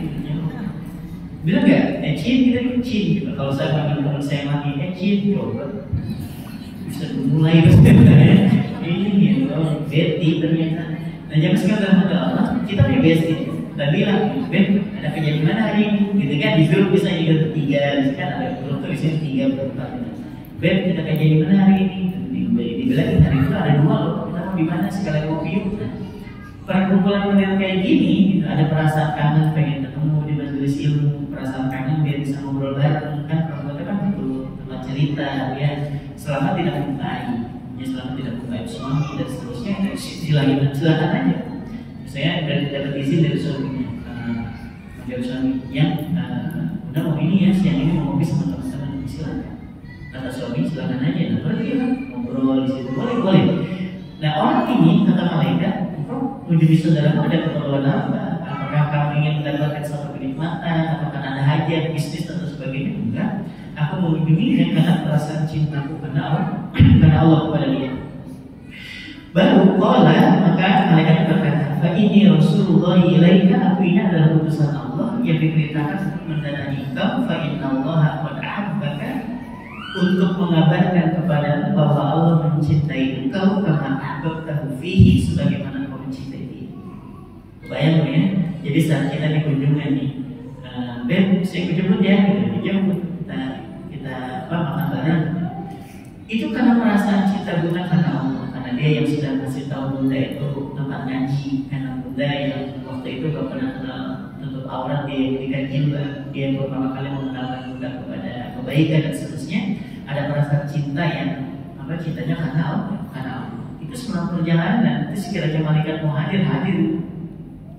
Bilang nggak? Cin kita cin gitu. Kalau saya panggil teman saya mati, cin coba. Bisa mulai ini loh, Betty ternyata. Nah, jangan sekarang dalam Allah kita punya bestie. Dan bilang, Beb, ada kejadian mana hari ini? Gitu kan, di grup bisa juga bertiga, kan ada grup tulisnya 3 berempat. Beb, kita kejadian mana hari ini? Dibilang hari itu ada 2 loh. Kita mau di mana sekalian ngopi yuk. Perkumpulan model kayak gini, gitu, ada perasaan kangen pengen ketemu di majelis ilmu, perasaan kangen biar bisa ngobrol bareng kan. Perkumpulan kan butuh tempat cerita, ya. Selama tidak membukai, ya selama tidak membukai suami dan seterusnya, silakan aja. Saya dapat izin dari suaminya, dari suami yang udah mau ini ya, siang ini mau ngopi sama teman-teman, silakan. Kata suami silakan aja, nah pergi lah ngobrol di situ, boleh. Nah orang ini kata malaikat, engkau menjadi saudaramu ada keperluan apa? Apakah kamu ingin mendapatkan suatu kenikmatan? Apakah ada hajat bisnis atau sebagainya? Enggak. Aku mengunjunginya karena perasaan cintaku karena Allah kepada dia. Baru qala, maka malaikat berkata, fa inni Rasulullah ilaika, aku ini adalah utusan Allah yang diperintahkan untuk mendatangi engkau. Fa inna Allah qad ahabbaka untuk mengabarkan kepadamu bahwa Allah mencintai engkau kama ahbabtahu fihi, sebagaimana engkau mencintai dia. Bayang ya, jadi saat kita di kunjungan nih, Beb, saya jemput ya, dijemput, kita makan bareng. Itu karena perasaan cinta Bunda karena Allah, karena dia yang sudah kasih tahu Bunda itu tempat ngaji, karena Bunda yang waktu itu gak pernah kenal tutup aurat, dia yang berikan jilbab, dia yang pertama kali mengenalkan Bunda kepada kebaikan dan seterusnya. Ada perasaan cinta yang cintanya karena Allah, itu selama perjalanan. Itu sekiranya malaikat mau hadir,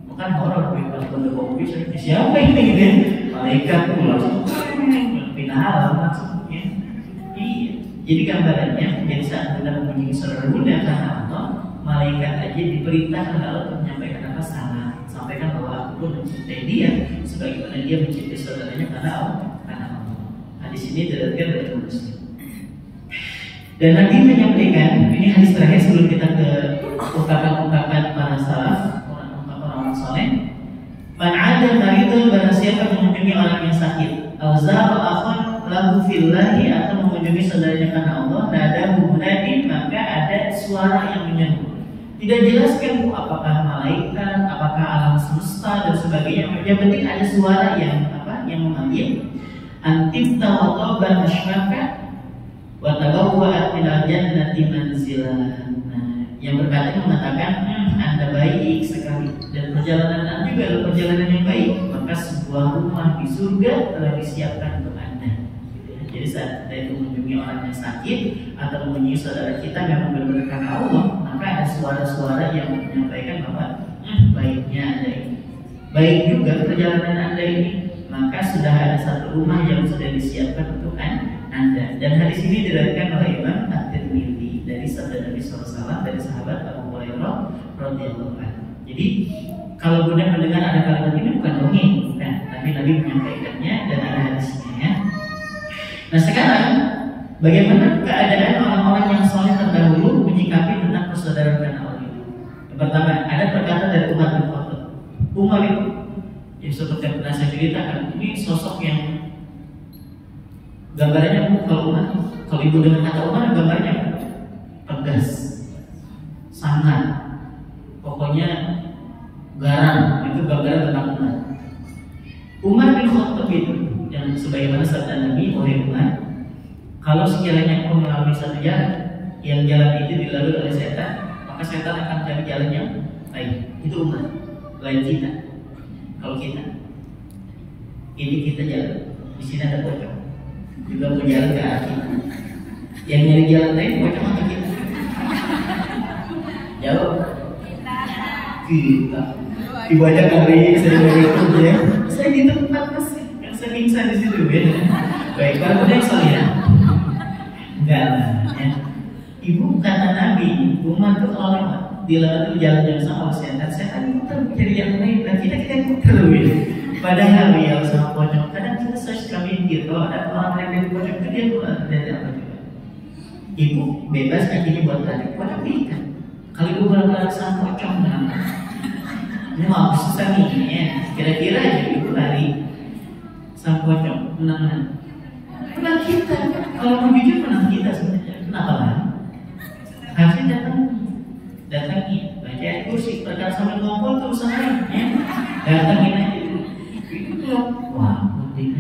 bukan horor, bukan benda siapa ini gitu ya? Malaikat tuh langsung pindah alam maksudnya. Iya. Jadi gambarannya, jadi saat Bunda mengunjungi saudara Bunda karena Allah, malaikat aja diperintahkan Allah untuk menyampaikan apa salah, sampaikan bahwa aku pun mencintai dia sebagaimana dia mencintai saudaranya karena Allah. Di sini diriwayatkan oleh Muslim. Dan Nabi menyampaikan, ini hadis terakhir sebelum kita ke ungkapan-ungkapan para salaf, orang-orang soleh. Man 'ada maridun, barang siapa mengunjungi orang yang sakit, au zara akhan lahu fillahi, atau mengunjungi saudaranya karena Allah, nadahu munadin, maka ada suara yang menyeru. Tidak jelaskan apakah malaikat, apakah alam semesta dan sebagainya. Yang penting ada suara yang memanggil. Antim tawadaba mashmaka wa tabawwa'at minal jannati manzilan. Yang berkata mengatakan Anda baik sekali dan perjalanan Anda juga adalah perjalanan yang baik, maka sebuah rumah di surga telah disiapkan untuk Anda. Jadi saat kita itu mengunjungi orang yang sakit atau mengunjungi saudara kita yang benar-benar karena Allah, maka ada suara-suara yang menyampaikan bahwa baiknya Anda ini, baik juga perjalanan Anda ini, maka sudah ada satu rumah yang sudah disiapkan untuk Anda. Dan hadis ini diriwayatkan oleh Imam At-Tirmidzi dari sabda Nabi SAW dari sahabat Abu Hurairah radhiyallahu anhu. Jadi kalau Bunda mendengar ada kalimat ini bukan dongeng, bukan, tapi Nabi menyampaikannya dan ada hadisnya. Nah sekarang bagaimana keadaan orang-orang yang soleh terdahulu menyikapi tentang persaudaraan Allah itu? Yang pertama, ada perkataan dari Umar bin Khattab. Umar itu yang seperti yang pernah saya ceritakan, ini sosok yang gambarannya kalau ibu dengan kata Umar, gambarnya tegas, sangat, pokoknya garang, itu gambaran tentang Umar. Umar bin Khattab itu yang sebagaimana sabda Nabi oleh Umar, kalau sekiranya kau melalui satu jalan, yang jalan itu dilalui oleh setan, maka setan akan cari jalan yang lain. Itu Umar, lain kita. Kalau kita, ini kita jalan, di sini ada pocong, juga mau jalan ke arah kita. Yang nyari jalan lain, pocong atau kita? Jawab. Kita. Dibaca kali saya begitu ya. Saya di tempat masih, yang saya pingsan di situ ya. Baik, kalau udah soalnya, enggak lah. Ya. Ibu kata Nabi, Umar itu kalau dilalui jalan yang sama setan muter mencari yang lain, dan kita muter gitu. Padahal ya sama pocong, kadang kita suka mikir kalau ada orang yang pocong itu dia keluar dari apa juga. Ibu bebas kakinya buat lari, pocong ikan. Kalau ibu berlari sama pocong, ini mau susah nih ya. Kira-kira aja ibu lari sama pocong, menang kita. Kalau mau jujur menang kita sebenarnya. Kenapa lah? Harusnya datangi, baca ayat kursi, perkara sambil ngompol terus lain, ya. Datangin aja itu loh, wah putih,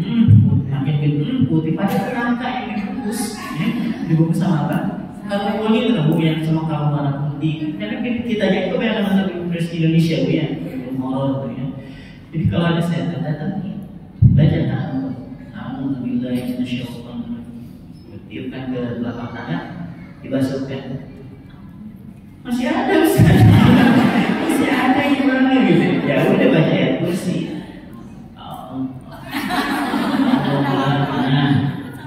makin putih, pada kerangka yang dibungkus, ya. Dibungkus sama apa? Kalau kuning itu bu yang sama kamu warna putih. Karena kita aja itu banyak nonton di Indonesia bu ya, horor ya. Jadi kalau ada setan datangin, baca Alhamdulillah yang nasyaitan, tiupkan ke belakang tangan, dibasuhkan. Masih ada Ustaz. Masih ada yang mana gitu. Ya udah baca ayat kursi.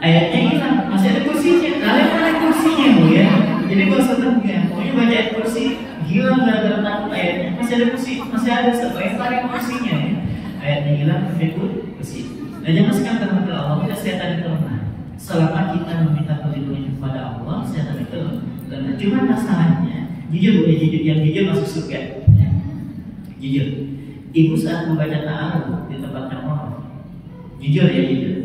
Ayatnya hilang, masih ada kursinya. Kalian mana kursinya bu ya? Jadi kalau setelah pokoknya baca ayat kursi, hilang gara-gara takut ayatnya. Masih ada kursi, masih ada sebaik tarik kursinya ya. Ayatnya hilang, kursi. Nah jangan sekarang terhadap Allah, kita setan itu lemah. Selama kita meminta perlindungan kepada Allah, setan itu lemah. Cuma masalahnya, jujur yang jujur masuk surga. Ya. Jujur. Ibu saat membaca ta'aruf di tempatnya orang, jujur ya jujur.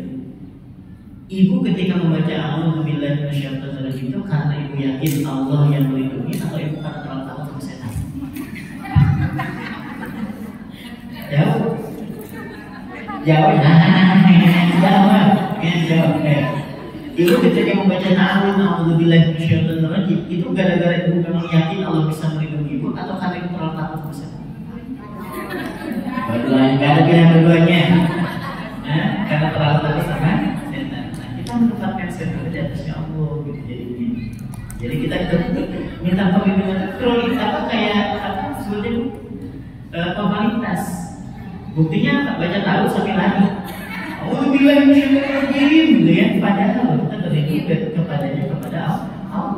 Ibu ketika membaca a'udzubillahi minasyaitonir rajim itu karena ibu yakin Allah yang melindungi atau ibu karena terlalu takut sama setan? Jawab. Jawab. Jawab. Ibu ketika membaca a'udzubillahi minasyaitonir rajim itu gara-gara ibu memang yakin Allah bisa melindungi ibu atau karena ibu terlalu takut sama setan? Dua-duanya, nggak ada pilihan keduanya. Karena terlalu takut sama setan. Kita menempatkan setan di atasnya Allah gitu jadinya. Jadi kita minta perlindungan. Terus apa kayak apa sebetulnya formalitas. Buktinya baca tahu sampai lagi. Oh bilang kirim gitu ya. Padahal kita beribadah kepadanya kepada Allah.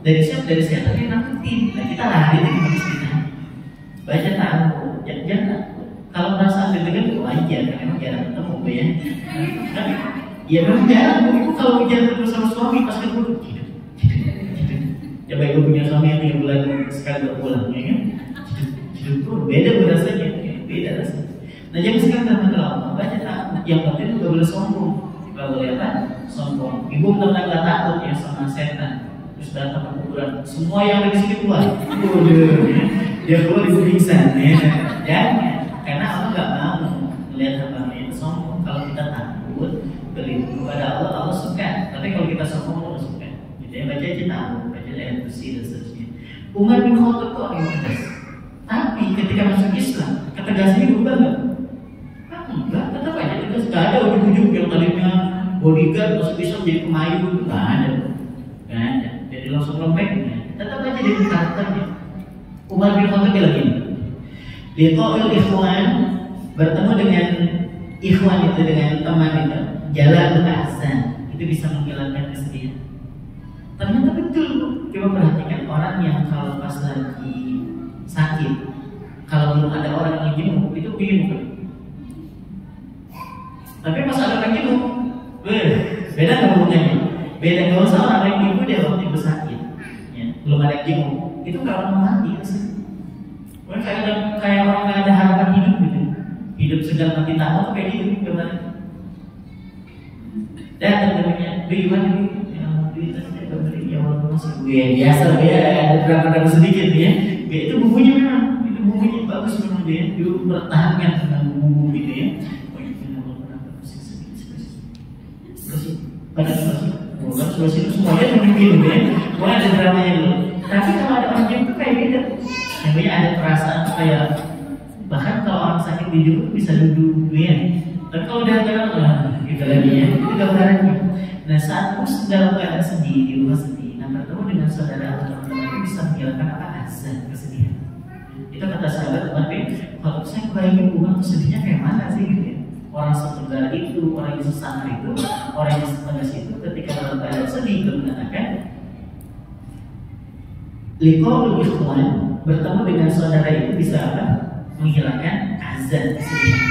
Dari siapa? Dari setan yang nakutin. Nah, kita lari dari kita. Baca tahu. Jangan. Kalau perasaan deg-degan itu wajar, karena memang jarang ketemu ya. Tapi ya memang jarang. Ibu kalau bicara bersama suami pasti dulu. Coba ibu punya suami yang 3 bulan sekali berpulang, ya kan? Beda rasanya, beda rasanya. Nah jadi sekarang dalam Allah baca takut. Yang penting itu gak boleh sombong. Gak boleh apa? Sombong. Ibu benar-benar gak takut ya sama setan. Terus datang ke kuburan. Semua yang ada di sini keluar. Dia keluar ibu pingsan, ya. Karena Allah gak mau melihat hamba yang sombong. Kalau kita takut berlindung kepada Allah, Allah suka. Tapi kalau kita sombong, Allah suka. Jadi baca aja tahu, baca ayat kursi dan seterusnya. Umar bin Khattab itu orang yang tegas. Tapi ketika masuk Islam, ketegasannya berubah nggak? Enggak, tetap aja tegas. Gak ada ujung-ujung yang tadinya bodyguard masuk Islam jadi pemayu, nggak ada. Nggak ada. Jadi langsung lembek. Tetap aja jadi karakternya. Umar bin Khattab bilang gini. Liqa'ul ikhwan, bertemu dengan ikhwan itu, dengan teman itu, jalan ahsan, itu bisa menghilangkan kesedihan. Ternyata betul. Coba perhatikan orang yang kalau pas lagi sakit, kalau belum ada orang yang jenguk, itu bingung. Tapi pas ada orang jenguk, beda nggak hubungannya? Beda. Kalau usah orang yang jenguk dia waktu itu sakit, ya, belum ada yang jenguk, itu nggak orang mati sih. Kayak orang yang ada harapan hidup gitu. Hidup sedang mati tahu kayak gitu gimana? Dan tentunya bagaimana ini? Ya Allah masih biasa ya, ada drama sedikit ya. Itu bumbunya memang, itu bumbunya bagus memang dia. Dia bertahankan dengan bumbu gitu ya. Pada selesai itu semuanya mungkin ya. Boleh ada dramanya dulu. Tapi kalau ada orang yang itu kayak gitu. Sebenarnya ada perasaan kayak bahkan kalau orang sakit di duduk bisa duduk ya. Tapi kalau dia jalan gitu lagi ya, itu gambarannya. Nah saat mus dalam keadaan sedih di rumah sedih, nah bertemu dengan saudara atau teman-teman itu bisa menghilangkan apa azan kesedihan. Itu kata sahabat Nabi, kalau saya bayangin rumah sedihnya kayak mana sih gitu ya. Orang setegar itu, orang yang sesama itu, orang yang setegas itu ketika dalam keadaan sedih itu mengatakan liqa'ul ikhwan, bertemu dengan saudara itu bisa apa? Menghilangkan azan kesedihan.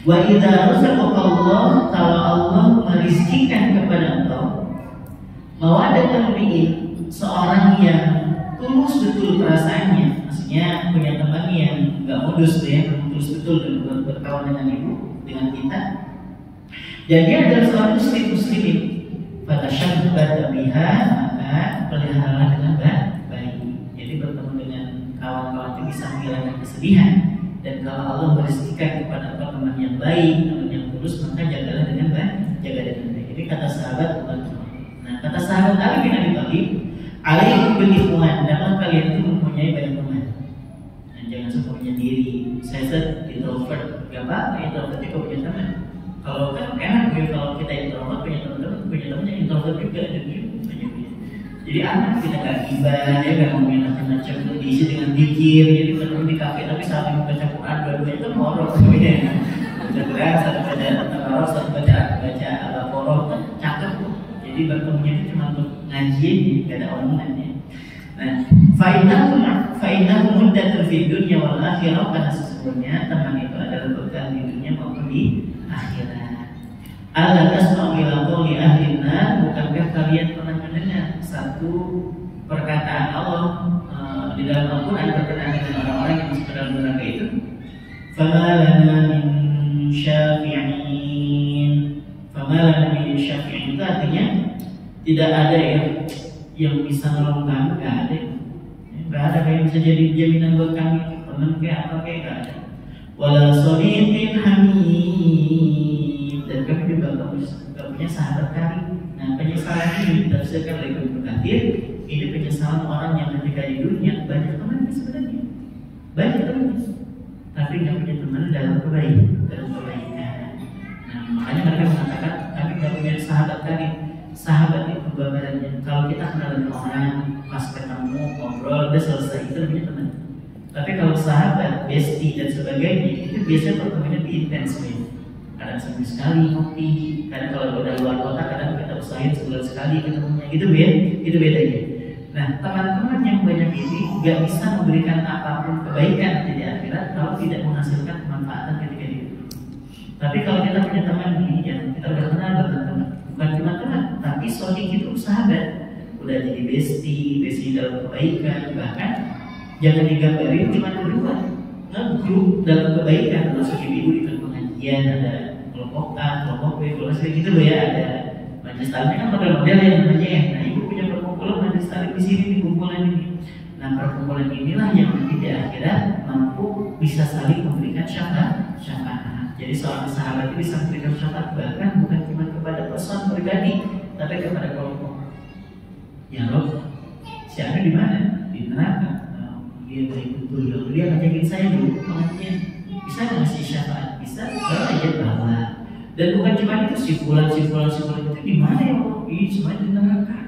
Wa idza razaqallahu, kalau Allah merizkikan kepada engkau mawaddatan bihi, seorang yang tulus betul perasaannya, maksudnya punya teman yang enggak modus ya, tulus betul dan berkawan dengan ibu, dengan kita. Dan dia adalah seorang muslimin. Fatashabbaha biha, maka peliharalah dengan baik. Jadi bertemu dengan kawan-kawan itu bisa menghilangkan kesedihan. Dan kalau Allah merezekikan kepada teman yang baik, teman yang tulus, maka jagalah dengan baik, jaga dengan baik. Ini kata sahabat. Nah, kata sahabat Ali bin Abi Thalib, alaikum bil ikhwan, dalam kalian itu mempunyai banyak teman. Dan jangan sepenuhnya diri. Saya introvert, gak apa-apa, introvert juga punya teman. Kalau kan enak ya kalau kita introvert punya teman-teman, punya temannya introvert juga jadi banyak. Jadi anak kita gak gibah, dia gak ngomongin macam-macam, diisi dengan zikir, jadi ketemu di kafe tapi saat membaca Quran dua-duanya itu morok semuanya. Baca Quran, satu baca Al-Baqarah, satu baca Al-Baqarah, kan cakep tuh. Jadi bertemunya itu cuma untuk ngaji, gak ada omongannya. Nah, fa'innahu muddatun fid dunya wal akhirah, karena sesungguhnya teman itu adalah bekal di dunia maupun di akhirat. Ala tasma'u ila qawli ahli nar, bukankah kalian pernah mendengar satu perkataan Allah di dalam Al-Quran berkenaan dengan orang-orang yang masuk ke dalam neraka itu? Fama lana min syafi'in, Mala Nabi Syafi'i itu artinya tidak ada yang bisa nolong kami, nggak ada. Nggak ada yang bisa jadi jaminan buat kami, teman kayak apa kayak nggak ada. Wala sodiqin hamid, dan kami juga nggak punya sahabat karib. Nah, penyesalan ini ditafsirkan oleh Ibnu Katsir, ini penyesalan orang yang ketika di dunia banyak teman sebenarnya, banyak teman, tapi nggak punya teman dalam kebaikan. Nah, makanya mereka mengatakan kami nggak punya sahabat karib. Sahabat itu gambarannya, kalau kita kenal dengan orang, pas ketemu, ngobrol, udah selesai, itu namanya teman. Tapi kalau sahabat, bestie dan sebagainya, itu biasanya pertemuannya lebih intens, kadang seminggu sekali ngopi, kadang kalau udah luar kota, kadang kita usahain sebulan sekali ketemunya, itu bedanya. Nah, teman-teman yang banyak ini gak bisa memberikan apapun kebaikan di akhirat kalau tidak menghasilkan kemanfaatan ketika di dunia. Tapi kalau kita punya teman ini, yang kita udah kenal teman-teman, bukan cuma teman, tapi sodik itu sahabat, udah jadi bestie dalam kebaikan, bahkan jangan digambarin cuma berdua, ngegrup dalam kebaikan, masuk ibu ikut pengajian, ada kelompok A, kelompok B, kelompok C gitu loh ya, ada majelis taklim kan model-model yang namanya ya. Nah, ibu punya perkumpulan majelis taklim di sini, di kumpulan ini. Nah, perkumpulan inilah yang nanti di akhirat mampu bisa saling memberikan syafaat. Jadi seorang sahabat itu bisa memberikan syafaat bahkan bukan cuma kepada person pribadi, tapi kepada kelompok. Ya Rob, si Anu di mana? Di neraka. Dia berikut dulu, dia ngajakin saya dulu pengajian, bisa ngasih syafaat, bisa, bawa aja bawa. Dan bukan cuma itu, si fulan itu di mana ya Allah? Ih, semuanya di neraka.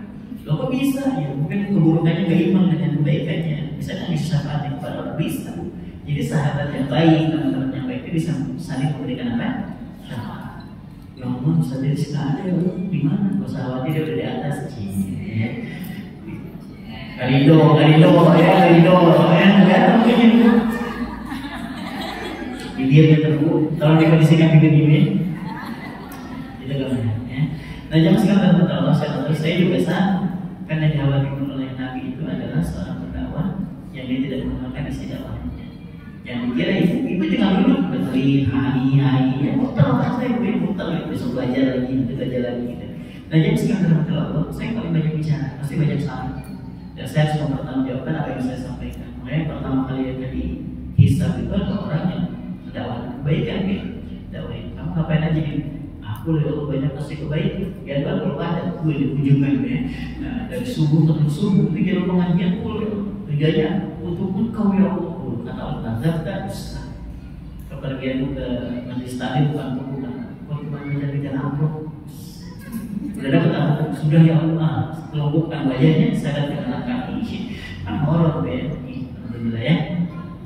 Loh kok bisa? Ya mungkin keburukannya gak imbang dengan kebaikannya. Bisa ngasih syafaat yang kepada orang, bisa. Jadi sahabat yang baik, teman-teman yang baik itu bisa saling memberikan apa? Syafaat. Ya Allah, bisa jadi sekali ya Allah, di mana? Kalau sahabatnya dia udah di atas, Karido, ya, enggak mungkin itu. Bibirnya terbuka, tolong dikondisikan bibir. Itu gambarnya. Ya. Nah, jangan sekarang Allah saya juga sama. Karena jawab oleh Nabi itu adalah seorang pendakwah yang dia tidak menggunakan isi dakwahnya. Yang dikira ibu tinggal dulu, betulin, hai, ya muter lah saya, muter, besok belajar lagi, gitu. Nah, jangan sekarang Allah, saya paling banyak bicara, pasti banyak salah. Dan saya harus mempertanggungjawabkan apa yang saya sampaikan. Makanya pertama kali yang jadi hisab itu adalah orang yang dakwah kebaikan, dakwahin. Kamu ngapain aja ini? Aku lihat banyak kasih kebaikan. Ya kan kalau ada gue dikunjungkan ya. Nah, dari subuh sampai subuh pikir pengajian tujuannya untuk engkau ya Allah. Kata Allah Zafta Ustaz. Kepergianmu ke majelis taklim bukan kau cuma bicara amplop. Sudah dapat apa? Sudah ya Allah. Kelompokkan wajahnya, saya dengan kaki kan horor ya, alhamdulillah ya.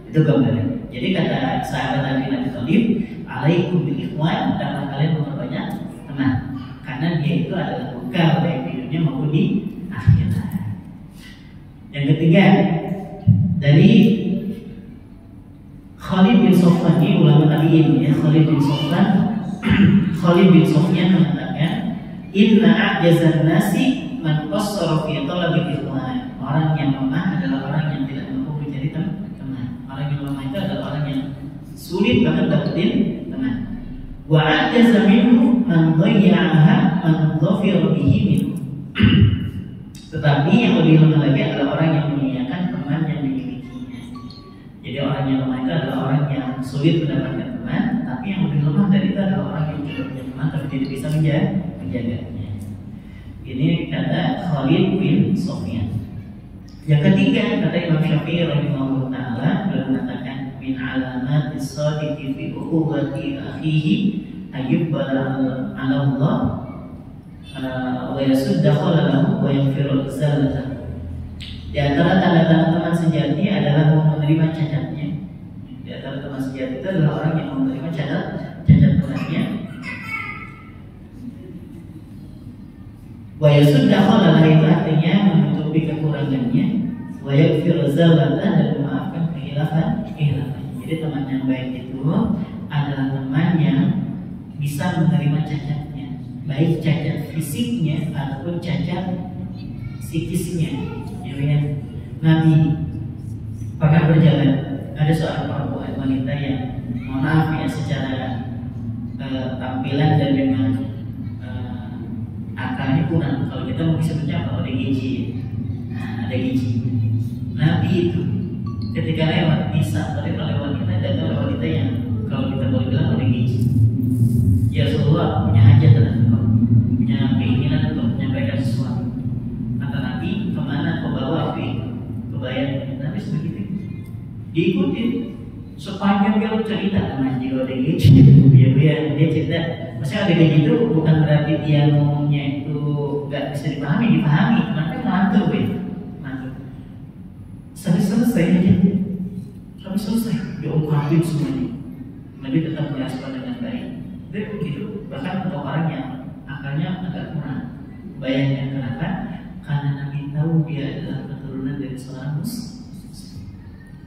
Itu gambarnya. Jadi kata sahabat Nabi Thalib, alaikum bil ikhwan, dan kalian memperbanyak teman, karena dia itu adalah bekal baik di dunia maupun di akhirat. Yang ketiga dari Khalid bin Sofwan, ini ulama tabi'in ya. Khalid bin Sofwan mengatakan, inna a'jazan nasi man qassara fi talabil ikhwan. Orang yang lemah adalah orang yang tidak mampu mencari teman. Orang yang lemah itu adalah orang yang sulit banget dapetin teman. Wa ajaza minhu man dhayya'aha man dhafira bihi minhu. Tetapi yang lebih lemah lagi adalah orang yang menyia-nyiakan teman yang dimilikinya. Jadi orang yang lemah itu adalah orang yang sulit mendapatkan teman, tapi yang lebih lemah dari itu adalah orang yang tidak punya teman tapi tidak bisa menjaganya. Ini kata Khalid bin Sofyan. Yang ketiga kata Imam Syafi'i rahimahullah taala beliau mengatakan min alamat as-sadiqi fi ukhuwati akhihi ayyubala ala Allah wa yasudda khalalahu wa yaghfiru zallatahu. Di antara tanda-tanda teman sejati adalah mau menerima cacatnya. Di antara teman sejati itu adalah orang yang menerima cacat temannya. Wa yasudda khalalahu itu artinya menutupi kekurangannya, wa yaghfiru zallatahu dan memaafkan kehilafannya. Jadi teman yang baik itu adalah teman yang bisa menerima cacatnya, baik cacat fisiknya ataupun cacat psikisnya. Ya, Nabi pernah berjalan, ada seorang perempuan wanita yang mohon maaf ya secara tampilan dan memang kita mungkin sebutnya apa? ODGJ. Nah, ada gizi. Nabi itu ketika lewat bisa boleh lewat kita dan lewat kita yang kalau kita boleh bilang ODGJ. Ya Rasulullah punya hajat dan engkau punya keinginan untuk menyampaikan sesuatu. Kata Nabi, kemana kau bawa aku itu? Kebayang Nabi sebegitu. Diikutin sepanjang dia cerita teman jika ada gaji, dia cerita. Maksudnya ada gaji itu bukan berarti dia ngomongnya itu nggak bisa dipahami, cuma kan mantul, mantul. Selesai aja, sampai selesai dia ungkapin semuanya. Nabi tetap merespon dengan baik. Dia begitu, bahkan untuk orang yang akalnya agak kurang. Bayangnya kenapa? Karena Nabi tahu dia adalah keturunan dari seorang muslim.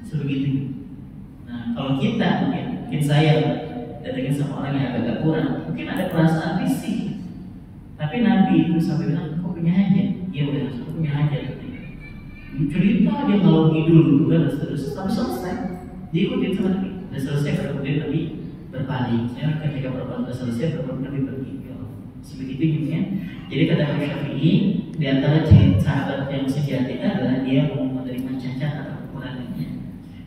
Sebegitu. Nah, kalau kita mungkin saya datangin sama orang yang agak kurang, mungkin ada perasaan risih. Tapi Nabi itu sampai bilang, kau punya hajat? Iya udah, aku punya hajat. Cerita dia ngalor ngidul kan, terus sampai selesai. Diikutin sama Nabi. Dan selesai kemudian Nabi berpaling. Ya, ketika berpaling selesai, berpaling Nabi pergi. Sebegitunya ya. Jadi kata Imam Syafi'i, di antara ciri sahabat yang sejati adalah dia mau menerima cacat atau kekurangannya.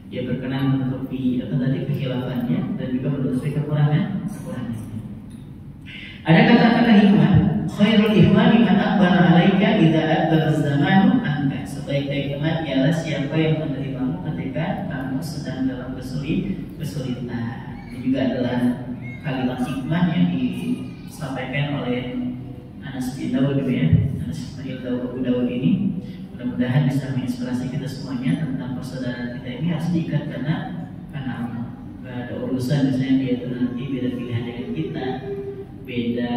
Dia berkenan menutupi tadi kehilafannya dan juga menutupi kekurangannya. Ada kata-kata hikmah, khairul ihwani man akbara alaika idza adbara zamanu anka. Sebaik-baik teman ialah siapa yang menerimamu ketika kamu sedang dalam kesulitan. Ini juga adalah kalimat hikmah yang disampaikan oleh Anas bin Dawud ya. Anas bin Dawud ini mudah-mudahan bisa menginspirasi kita semuanya tentang persaudaraan kita ini harus diikat karena Allah. Gak ada urusan misalnya dia itu nanti beda pilihan dengan kita, beda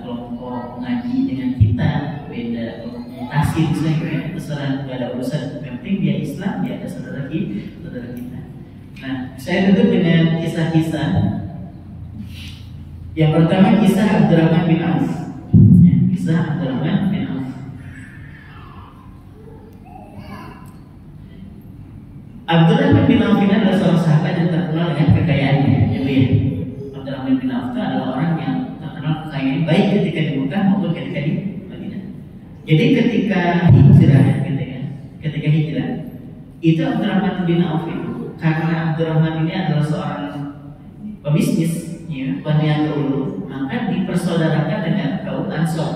kelompok ngaji dengan kita, beda kelompok mutasi misalnya ya, terserah, gak ada urusan. Yang penting dia Islam, dia ada saudara kita. Nah, saya tutup dengan kisah-kisah. Yang pertama kisah Abdurrahman bin Auf. Ya, kisah Abdurrahman bin Auf. Abdurrahman bin Auf ini adalah seorang sahabat yang terkenal dengan kekayaannya. Ya. Abdurrahman bin Auf itu adalah orang yang terkenal kekayaan baik ketika di Mekah maupun ketika di Madinah. Jadi ketika hijrah, itu Abdurrahman bin Auf itu karena Abdurrahman ini adalah seorang pebisnis, ya, yang dulu, maka dipersaudarakan dengan kaum Ansor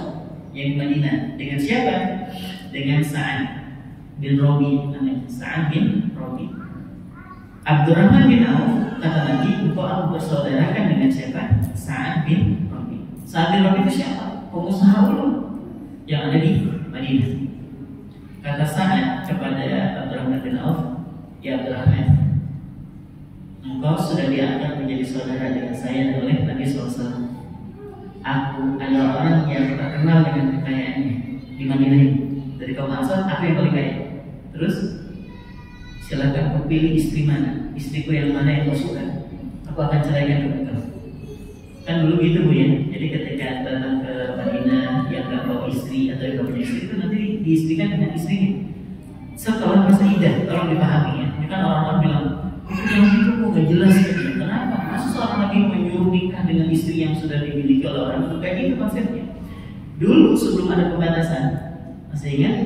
yang di Madinah. Dengan siapa? Dengan Sa'ad bin Rabi, namanya Sa'ad bin Rabi. Abdurrahman bin Auf kata Nabi, engkau aku bersaudarakan dengan siapa? Sa'ad bin Rabi. Sa'ad bin Rabi itu siapa? Pengusaha dulu yang ada di Madinah. Kata Sa'ad kepada Abdurrahman bin Auf, ya Abdurrahman, engkau sudah diangkat menjadi saudara dengan saya oleh Nabi SAW. Aku adalah orang yang terkenal dengan kekayaannya di Madinah ini. Dari kaum Ansor, aku yang paling kaya. Terus silakan kau pilih istri mana, istriku yang mana yang kau suka, aku akan ceraikan kepada kau. Kan dulu gitu Bu ya. Jadi ketika datang ke Madinah yang gak bawa istri atau yang gak punya istri itu nanti diistrikan dengan istrinya. Setelah masa idah, tolong dipahami ya. Ini kan orang-orang bilang yang itu kok gak jelas gitu. Kenapa? Masa seorang lagi menyuruh nikah dengan istri yang sudah dimiliki oleh orang itu? Kayak gitu konsepnya. Dulu sebelum ada pembatasan, masih ingat?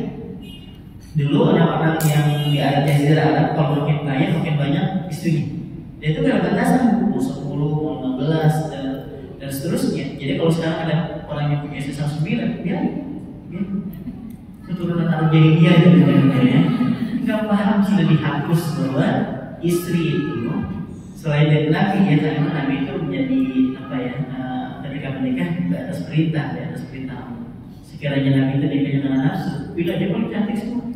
Dulu orang-orang yang di area Jazirah Arab kalau makin kaya makin banyak istrinya. Dan itu gak ada batasan, 10, 15 dan seterusnya. Jadi kalau sekarang ada orang yang punya istri 9, ya keturunan Arab Jahiliyah gitu ya. Nggak paham sudah dihapus bahwa istri itu selain dari Nabi ya, karena Nabi itu menjadi apa ya, ketika menikah di atas perintah, Allah. Sekiranya Nabi itu nikahnya dengan nafsu, bila dia paling cantik semua.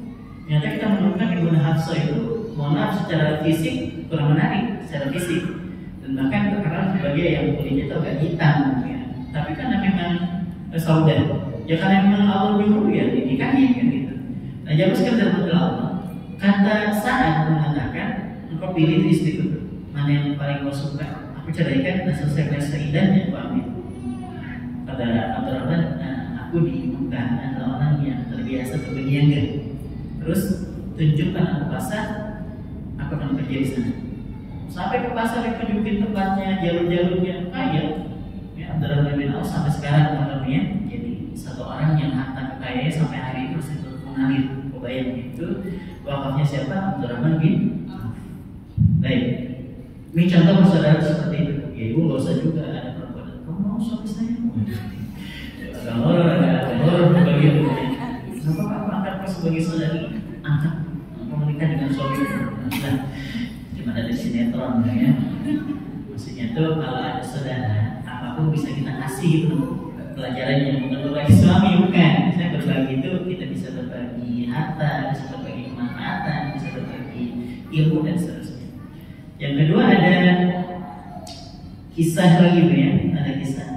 Ternyata kita menemukan Ibnu Hafsah itu, mohon maaf secara fisik kurang menarik, secara fisik, dan bahkan terkenal sebagai yang kulitnya itu agak hitam, ya. Tapi karena memang saudah, ya karena memang Allah nyuruh ya dinikahi kan gitu. Nah, jauh sekali dalam Allah. Kata Sa'ad mengatakan, engkau pilih istri itu, mana yang paling kau suka, aku ceraikan dan selesaikan seidahnya, aku ambil. Kata Abdurrahman, aku di Mekah adalah orang yang terbiasa berniaga. Terus tunjukkan aku pasar, aku akan kerja di sana. Sampai ke pasar ditunjukin tempatnya, jalur-jalurnya kaya. Ya, Abdurrahman bin Auf sampai sekarang namanya jadi satu orang yang harta kayaknya sampai hari ini masih terus mengalir. Kebayang itu wakafnya siapa? Abdurrahman bin Auf. Baik, ini contoh saudara seperti itu. Ya ibu nggak usah juga ada perempuan. Kamu mau suami saya? Ada horor bagian. Kenapa kamu angkat sebagai saudari? Angkat menikah dengan suami. Nah, gimana di sinetron ya? Maksudnya tuh kalau ada saudara, apapun bisa kita kasih gitu. Pelajarannya bukan berbagi suami, bukan. Saya berbagi itu kita bisa berbagi harta, bisa berbagi kemanfaatan, bisa berbagi ilmu dan seterusnya. Yang kedua ada kisah lagi ya, ada kisah.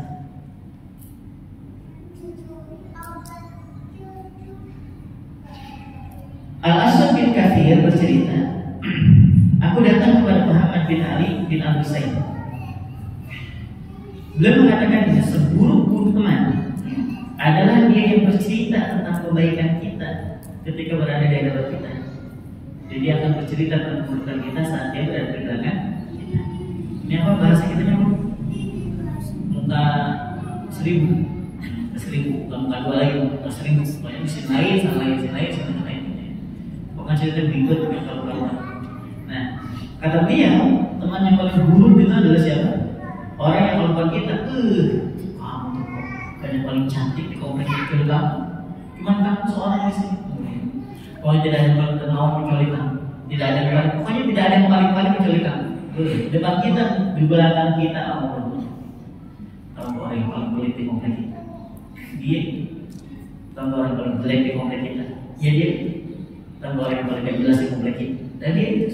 Al-Aswad bin Kathir bercerita, aku datang kepada Muhammad bin Ali bin Al-Husain. Beliau mengatakan seburuk-buruk teman adalah dia yang bercerita tentang kebaikan kita ketika berada di hadapan kita. Jadi dia akan bercerita tentang keburukan kita saat dia berada di belakang kita. Ini apa bahasa kita nyamuk? Muka 1000, bukan muka 2 lagi, muka 1000. Pokoknya mesin lain, sama lain. Bukan cerita berikut yang kalau kawan. Nah, kata dia, teman yang paling buruk itu adalah siapa? Orang yang melakukan kita, kamu tuh kok yang paling cantik di komplek itu kamu. Cuman kamu seorang di sini. Pokoknya tidak ada yang paling terkenal kecuali kamu. Tidak ada yang paling, pokoknya tidak ada yang paling kecuali kamu. Depan kita, di belakang kita, kamu orang yang paling pelit di komplek kita. Dia, kamu orang yang paling jelek di komplek kita. Ya dia, kamu orang yang paling gak jelas di komplek kita. Dan dia itu,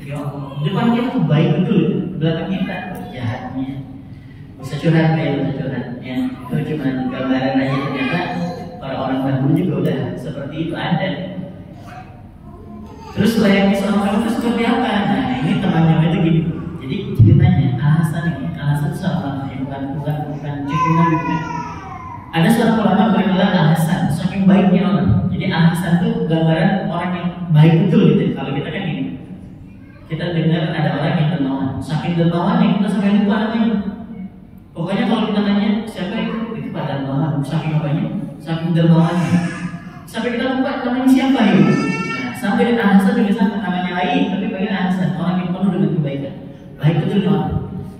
ya Allah, depan kita tuh baik betul, belakang kita jahatnya. Bisa curhat ya, itu cuma gambaran aja, ternyata para orang dahulu juga udah seperti itu ada. Terus layaknya seorang kamu itu seperti apa? Nah ini temannya itu gini. Jadi ceritanya Al-Hasan seorang yang bukan cekungan gitu kan. Ada seorang ulama bernama Al-Hasan, saking baiknya orang. Jadi Al-Hasan itu gambaran orang yang baik betul gitu. Kalau kita kan gini, kita dengar ada orang yang dermawan, saking dermawannya kita sampai lupa namanya. Pokoknya kalau kita tanya siapa itu pada dermawan, saking apanya, saking dermawannya, sampai kita lupa namanya siapa itu. Nah, sampai dengan Al-Hasan juga sama namanya lain, tapi bagian Al-Hasan orang yang penuh dengan kebaikan, baik betul orang.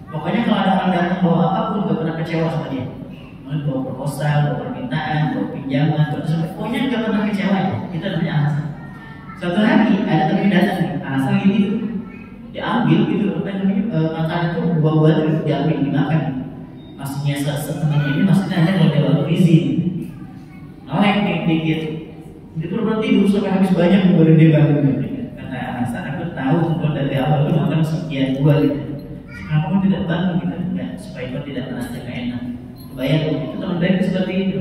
Pokoknya kalau ada orang datang bawa apapun gak pernah kecewa sama dia. Bawa proposal, bawa permintaan, bawa pinjaman, terus pokoknya gak pernah kecewa ya. Itu namanya Al-Hasan. Suatu hari ada teman datang nih, Al-Hasan ini tuh diambil gitu, makanan itu buah-buahan itu diambil dimakan. Maksudnya setemannya ini maksudnya hanya kalau dia baru izin. Nolek dikit. Dia tuh berarti tidur sampai habis banyak baru dia bangun. Kata Al-Hasan, aku tahu kalau dari awal itu makan sekian buah gitu. Kamu tidak bangun gitu, enggak, supaya kau tidak merasa gak enak. Kebayang itu teman baik seperti itu.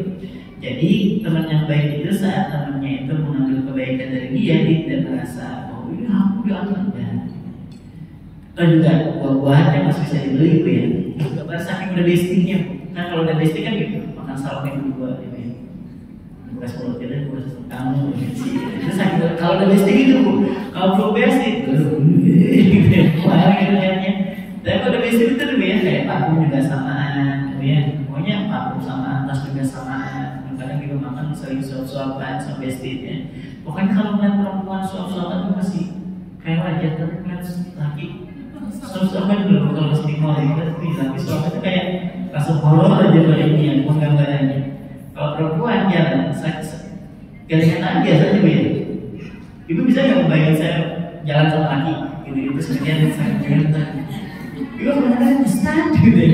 Jadi teman yang baik itu saat temannya itu mengambil kebaikan dari dia tidak merasa oh ini aku diambil. Atau juga buah-buahan yang masih bisa dibeli itu ya. Gambar saking udah bestingnya. Kan kalau udah besting kan gitu, makan salmon dua gitu ya. Bekas mulut kita, bekas kamu itu saking kalau udah besting itu bu. Kalau belum besting, gitu ya. Wah gitu lihatnya. Dan kalau udah besting itu ya kayak parfum juga samaan, gitu ya. Pokoknya parfum samaan, tas juga samaan. Kadang kita makan sering suap-suapan sama besting ya. Pokoknya kalau melihat perempuan suap-suapan itu masih kayak wajah tapi melihat laki. Suap-suapan dulu kalau istimewa itu tapi suap itu kayak langsung horor aja ini yang penggambarannya. Kalau perempuan jalan, ganti-ganti biasa aja ya. Ibu bisa nggak membayangkan saya jalan sama laki gitu sebenarnya saya ganteng. Ibu benar-benar stand gitu.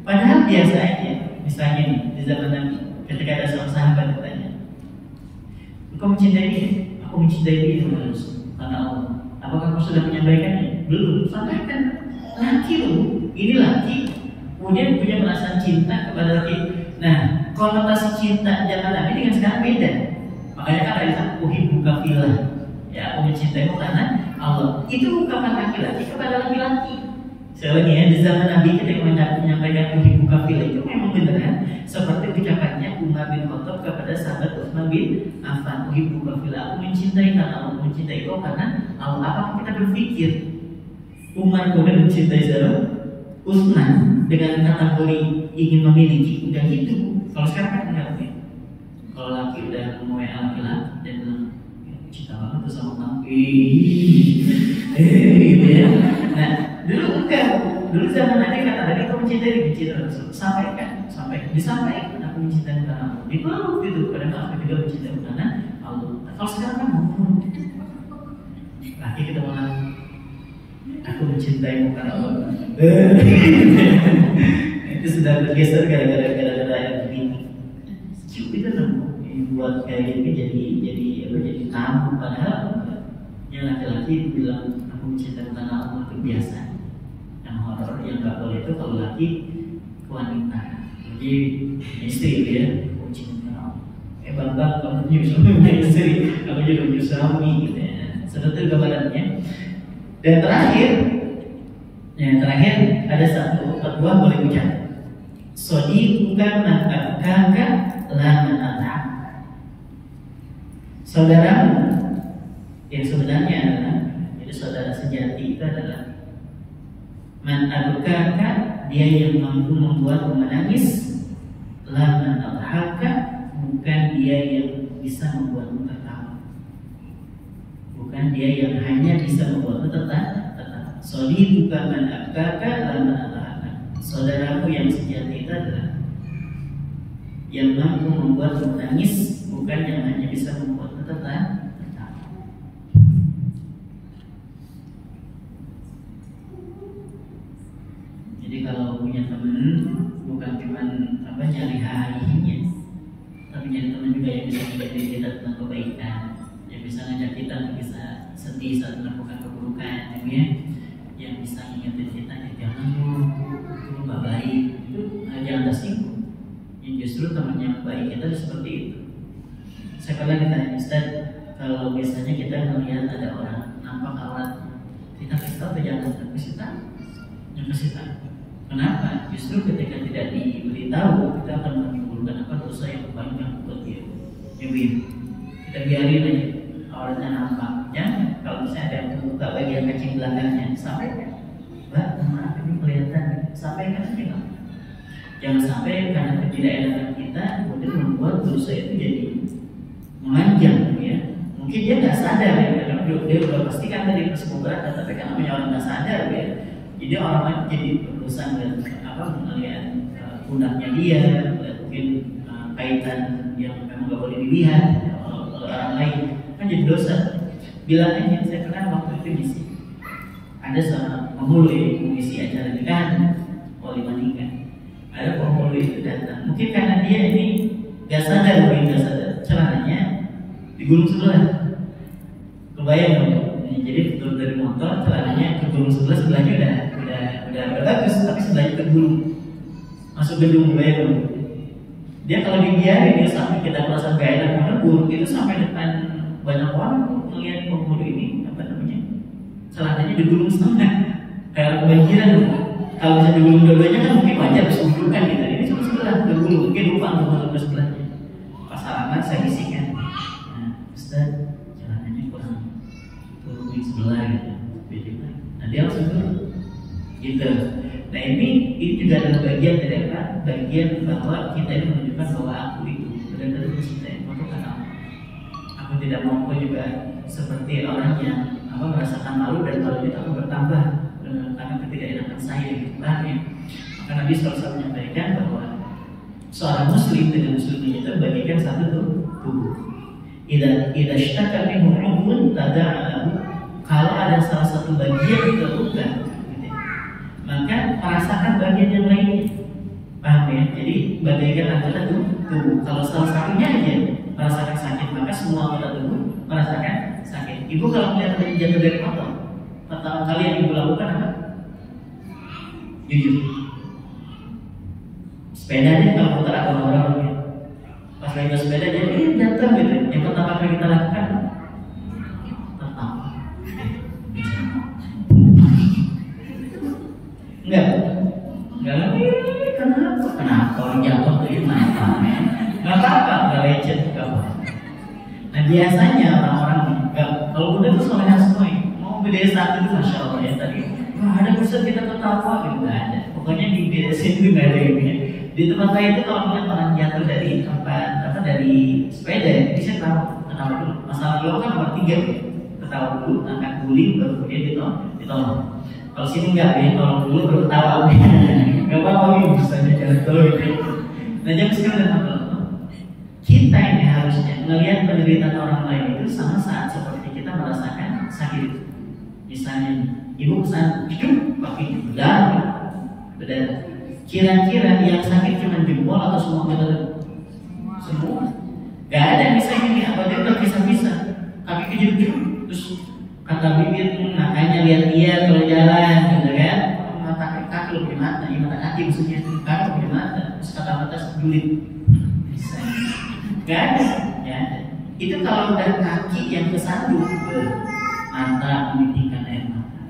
Padahal biasa aja. Misalnya nih di zaman Nabi, ketika ada seorang sahabat bertanya, "Engkau mencintai dia?" "Aku mencintai dia karena Allah." "Apakah kamu sudah menyampaikannya?" "Belum." "Sampaikan." Laki loh, ini laki kemudian punya perasaan cinta kepada laki. Nah, konotasi cinta zaman Nabi dengan sekarang beda. Makanya kan ada uhibbuka fillah. Ya, aku mencintaimu karena Allah. Itu ungkapan laki-laki kepada laki-laki. Soalnya di zaman Nabi ketika menyampaikan uhibbuka fillah itu memang beneran seperti ucapannya Umar bin Khattab kepada sahabat Utsman bin Affan. Uhibbuka fillah, aku mencintai karena Allah, mencintai kau karena Allah. Apakah kita berpikir Umar kemudian mencintai siapa? Utsman dengan kategori ingin memiliki, enggak gitu. Kalau sekarang kan enggak. Kalau laki udah mau laki-laki dia bilang cinta banget tuh sama kamu, gitu ya. Nah dulu enggak, dulu zaman Nabi kata tadi kamu mencintai, mencintai Rasul, sampaikan, disampaikan aku mencintai kamu, dipeluk gitu, kadang aku juga mencintai karena Allah. Kalau sekarang kan ngomong, laki kita malah aku mencintaimu karena Allah. Itu sudah bergeser gara-gara yang begini. Kita buat kayak gini jadi tamu, padahal yang laki-laki bilang aku mencintai karena Allah itu biasa. Yang horor yang nggak boleh itu kalau laki wanita, jadi istri ya, aku cinta Allah. Bangga kamu nyusul istri, kamu juga nyusul suami gitu ya. Seperti gambarannya. Dan terakhir ada satu fatwa boleh ucap. Sodiquka man abkaka la man at'am. Saudaramu yang sebenarnya adalah, jadi saudara sejati itu adalah man abkaka, dia yang mampu membuatmu menangis, la man adhaka, bukan dia yang bisa membuatmu tertawa, bukan dia yang hanya bisa membuatmu tertawa. Sodiquka man abkaka la man adhaka. Saudaramu yang sejati itu adalah yang mampu membuatmu menangis, bukan yang hanya bisa membuatmu tertawa. Jadi kalau punya teman bukan cuma nyari harinya, tapi nyari teman juga yang bisa menjadi kita tentang kebaikan, yang bisa ngajak kita untuk bisa sedih saat melakukan keburukan, yang bisa ingetin kita jangan lu nggak baik, itu jangan tersinggung. Yang justru teman yang baik kita seperti itu. Saya pernah ditanya, Ustaz, kalau misalnya kita melihat ada orang nampak aurat, kita kasih tahu jangan kasih tahu. Kenapa? Justru ketika tidak diberitahu, kita akan menimbulkan dosa yang banyak buat dia. Jadi kita biarin aja auratnya nampak. Jangan, kalau misalnya ada yang membuka bagian kacing belakangnya, sampaikan. Mbak, maaf ini kelihatan. Sampaikan aja nggak? Jangan sampai karena ketidakenakan kita kemudian membuat dosa itu jadi memanjang, ya. Mungkin dia nggak sadar ya, karena dia udah pastikan tadi semua berat, tapi karena punya orang nggak sadar ya. Jadi orang lain jadi berurusan dengan melihat pundaknya dia, mungkin kaitan yang memang nggak boleh dilihat oleh orang lain, kan jadi dosa. Bilang aja, saya pernah waktu itu ngisi, ada seorang penghulu yang mengisi acara nikahan, wali nikah. Ada penghulu itu datang, mungkin karena dia ini nggak sadar, celananya di gulung sebelah, kebayang dong. Jadi turun dari motor, celananya ke gulung sebelah, sebelahnya udah bagus, tapi sebelahnya tergulung, masuk gedung, bayang dong. Dia kalau dibiarin dia sampai kita merasa gak enak menegur, itu sampai depan banyak orang melihat penghulu ini celananya digulung setengah, kayak kebanjiran. Kalau bisa digulung dua-duanya kan mungkin wajar sebelumkan gitu. Ini cuma sebelah digulung, mungkin lupa untuk ke sebelahnya. Pas salaman saya bisikan, nah Ustaz, celananya kurang turun di sebelah gitu. Nah dia langsung turun gitu. Nah ini juga adalah bagian dari bagian bahwa kita ini menunjukkan bahwa aku itu benar-benar mencintai untuk anak. Aku tidak mau juga seperti orang yang merasakan malu dan kalau itu aku bertambah karena ketidakenakan saya gitu. Maka Nabi SAW menyampaikan bahwa seorang muslim dengan muslimnya itu bagikan satu tubuh. Idza ishtaka minhu 'udwun tada'ahu. Kalau ada salah satu bagian yang terluka, gitu, maka merasakan bagian yang lainnya. Paham ya? Jadi bagaikan anggota tubuh. Kalau salah satunya aja merasakan sakit, maka semua anggota tubuh merasakan sakit. Ibu kalau melihat ada jatuh dari motor, pertama kali yang ibu lakukan apa? Jujur. Sepedanya kalau putar atau orang ya. Pas lagi sepeda jadi jatuh gitu. Yang pertama kali kita lakukan tertawa. Enggak lagi. Kenapa orang jatuh tuh kenapa? Nggak apa-apa, nggak lecet juga. Nah biasanya orang-orang kalau udah tuh soalnya semua mau beda satu itu masya Allah ya tadi. Wah ada besar kita ketawa gitu, nggak ada. Pokoknya di BDS itu nggak ada ini. Di tempat saya itu kalau melihat orang jatuh dari tempat dari sepeda, bisa ketawa dulu. Masalah lo kan nomor 3 ya. Ketawa dulu, angkat guling, baru kemudian ditolong. Kalau sini enggak ya, tolong dulu baru ketawa. Gak apa-apa nih, misalnya jatuh gitu. Nah jam sekarang apa? Kita ini harusnya melihat penderitaan orang lain itu sama saat seperti kita merasakan sakit. Misalnya ibu pesan hidup pakai berdarah. Kira-kira yang sakit cuma jempol atau semua kita? Semua. Gak ada misalnya ini apa dia udah bisa kaki kejeduk terus kata bibir makanya lihat kalau jalan gitu kan, mata kaki lo punya mata, ya mata kaki maksudnya kaki lo punya mata, terus kata mata julid bisa. Gak ada ya. Itu kalau dari kaki yang kesandung mata menitikkan air mata,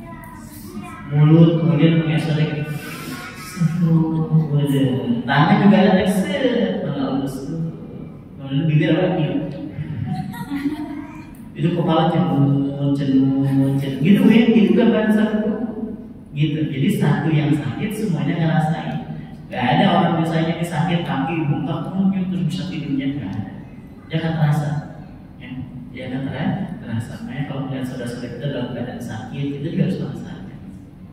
mulut kemudian mengeselek, tangan juga ada kemudian bibir lagi, itu kepala cenut gitu ya, itu gambaran satu gitu. Jadi satu yang sakit semuanya ngerasain. Gak ada orang misalnya sakit kaki bengkak mungkin terus bisa tidurnya, gak ada. Dia akan terasa, ya, dia akan terasa. Makanya kalau melihat saudara-saudara kita dalam keadaan sakit, itu juga harus merasakan.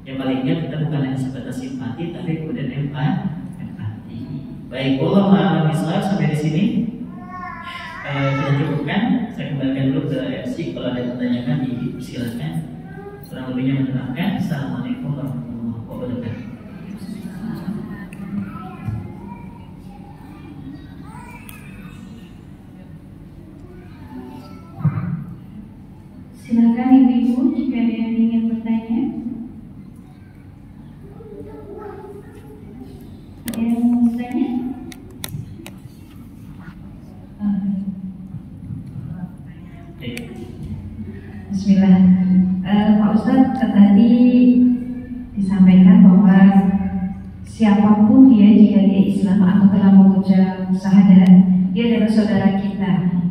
Yang palingnya kita bukan hanya sebatas simpati, tapi kemudian empati. Baik, Allah sampai di sini. Kita cukupkan. Saya kembalikan dulu ke MC. Kalau ada yang bertanyakan, dipersilakan. Kurang lebihnya mendengarkan. Assalamualaikum warahmatullahi wabarakatuh. Silakan ibu-ibu jika ada yang ingin bertanya. Ada yang mau bertanya? Bismillah. Pak Ustadz, tadi disampaikan bahwa siapapun dia jika dia Islam atau telah mengucap syahadat, dia adalah saudara kita.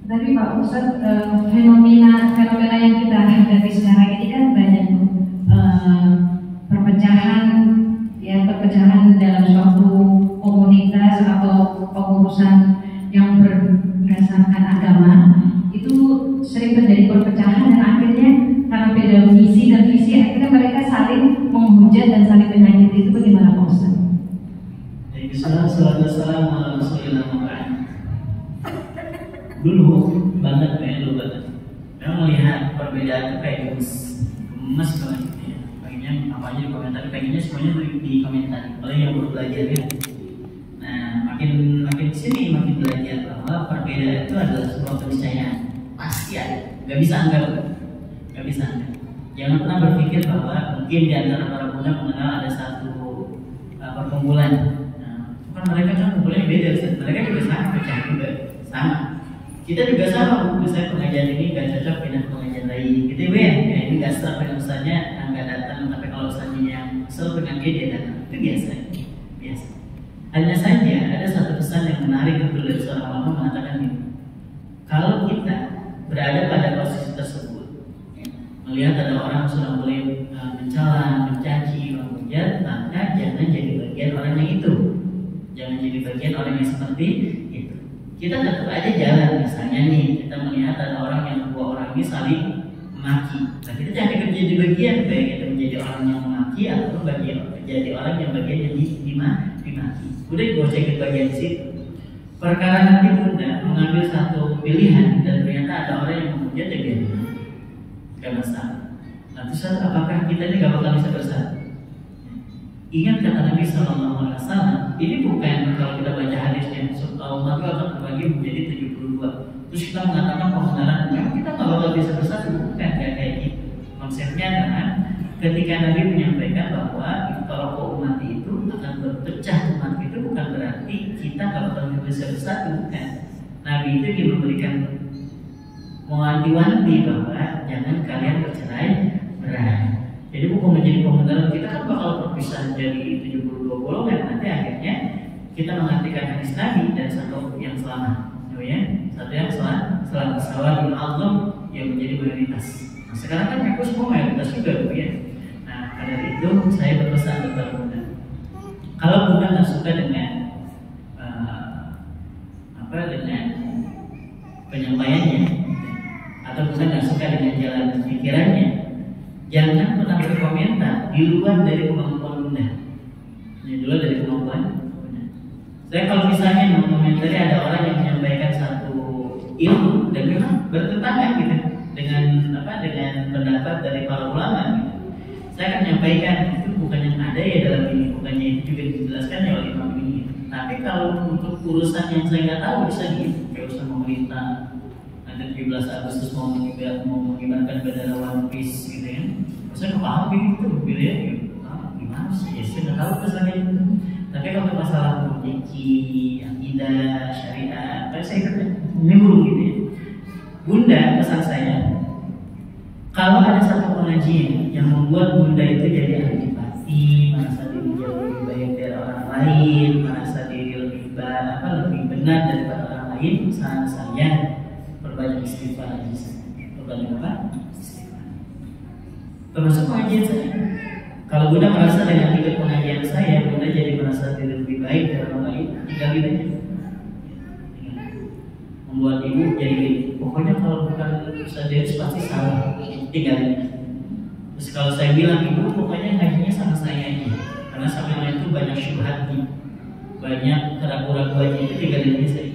Tapi Pak Ustadz, fenomena yang kita hadapi sekarang ini kan banyak perpecahan dalam suatu komunitas atau pengurusan yang berdasarkan agama. Itu sering terjadi perpecahan dan akhirnya karena beda misi dan visi akhirnya mereka saling menghujat dan saling menyakiti. Itu bagaimana Pak Ustaz? Dulu banget memang melihat perbedaan itu kayak gemes banget ya. Pengennya apa aja dikomentari, pengennya semuanya dikomentari. Kalau yang baru belajar ya. Nah makin sini makin belajar bahwa perbedaan itu adalah sebuah keniscayaan. Pasti ada, nggak bisa anggap. Jangan pernah berpikir bahwa mungkin di antara para bunda mengenal ada satu perkumpulan. Nah, mereka kan kumpulannya beda, mereka juga sama, pecah juga sama. Kita juga sama, misalnya pengajian ini nggak cocok dengan pengajian lain, gitu ya. Ini nggak serak dengan ustaznya, nggak datang. Tapi kalau ustaznya yang kesel dengan dia datang, itu biasa. Hanya saja ada satu pesan yang menarik dari seorang ulama mengatakan ini. Kalau kita berada pada posisi tersebut, melihat ada orang yang sudah mulai mencela, mencaci, menghujat, maka jangan jadi bagian orang yang itu. Jangan jadi bagian orang yang seperti itu. Kita tetap aja jalan. Misalnya nih, kita melihat ada orang yang dua orang ini saling memaki. Nah kita jangan jadi bagian, baik itu menjadi orang yang memaki atau menjadi orang yang bagian yang dimaki. Udah gak usah ikut bagian di situ. Perkara nanti bunda mengambil satu pilihan dan ternyata ada orang yang menghujat ya biar gak masalah. Nah terus apakah kita ini gak bakal bisa bersatu? Ingat kata Nabi SAW, ini bukan kalau kita baca hadisnya Allah itu akan berbagi menjadi 72. Terus kita mengatakan pembenaran, kita gak bakal bisa bersatu, bukan kayak gitu. Konsepnya adalah ketika Nabi menyampaikan bahwa kalau umat itu akan berpecah, umat itu bukan berarti kita kalau bisa bersatu, bukan. Nabi itu ingin memberikan mewanti-wanti bahwa jangan kalian bercerai berai. Jadi bukan menjadi pembenaran kita kan bakal berpisah jadi 72 golongan. Nanti akhirnya kita mengartikan hadis Nabi dan satu yang selamat, ya, satu yang selamat sawadul Allah yang menjadi mayoritas. Nah, sekarang kan aku semua mayoritas juga, ya. Nah, karena itu saya berpesan kepada bunda, kalau bunda nggak suka dengan penyampaiannya, atau Bunda nggak suka dengan jalan pikirannya, jangan pernah berkomentar di luar dari kemampuan Bunda. Di luar dari kemampuan Bunda. Saya kalau misalnya mengomentari ada orang yang menyampaikan satu ilmu dan memang bertentangan gitu dengan pendapat dari para ulama gitu. Saya akan menyampaikan itu bukan yang ada ya dalam ini, bukannya itu juga dijelaskan ya oleh imam ini. Tapi kalau untuk urusan yang saya nggak tahu bisa gitu, kayak urusan pemerintah, ada 17 Agustus mau mengibarkan bendera One Piece gitu ya. Saya nggak paham gitu ya. Gimana sih? Ya saya nggak tahu pesannya itu. Tapi kalau masalah fikih, akidah, syariat, saya kata nyambung gitu ya. Bunda, pesan saya, kalau ada satu pengajian yang membuat Bunda itu jadi antipati, merasa diri jauh lebih baik dari orang lain, merasa diri lebih benar daripada orang lain, saran saya perbanyak istighfar aja. Perbanyak apa? Istighfar. Termasuk pengajian saya. Kalau Bunda merasa dengan ikut pengajian saya, Bunda jadi merasa diri lebih baik dari orang lain, tinggalin aja. Membuat ibu jadi pokoknya kalau bukan Ustaz Deris pasti salah, tinggalin. Terus kalau saya bilang ibu pokoknya ngajinya sama saya aja, karena sama lain itu banyak syubhatnya, banyak keraguan-keraguannya, itu tinggalin aja saya.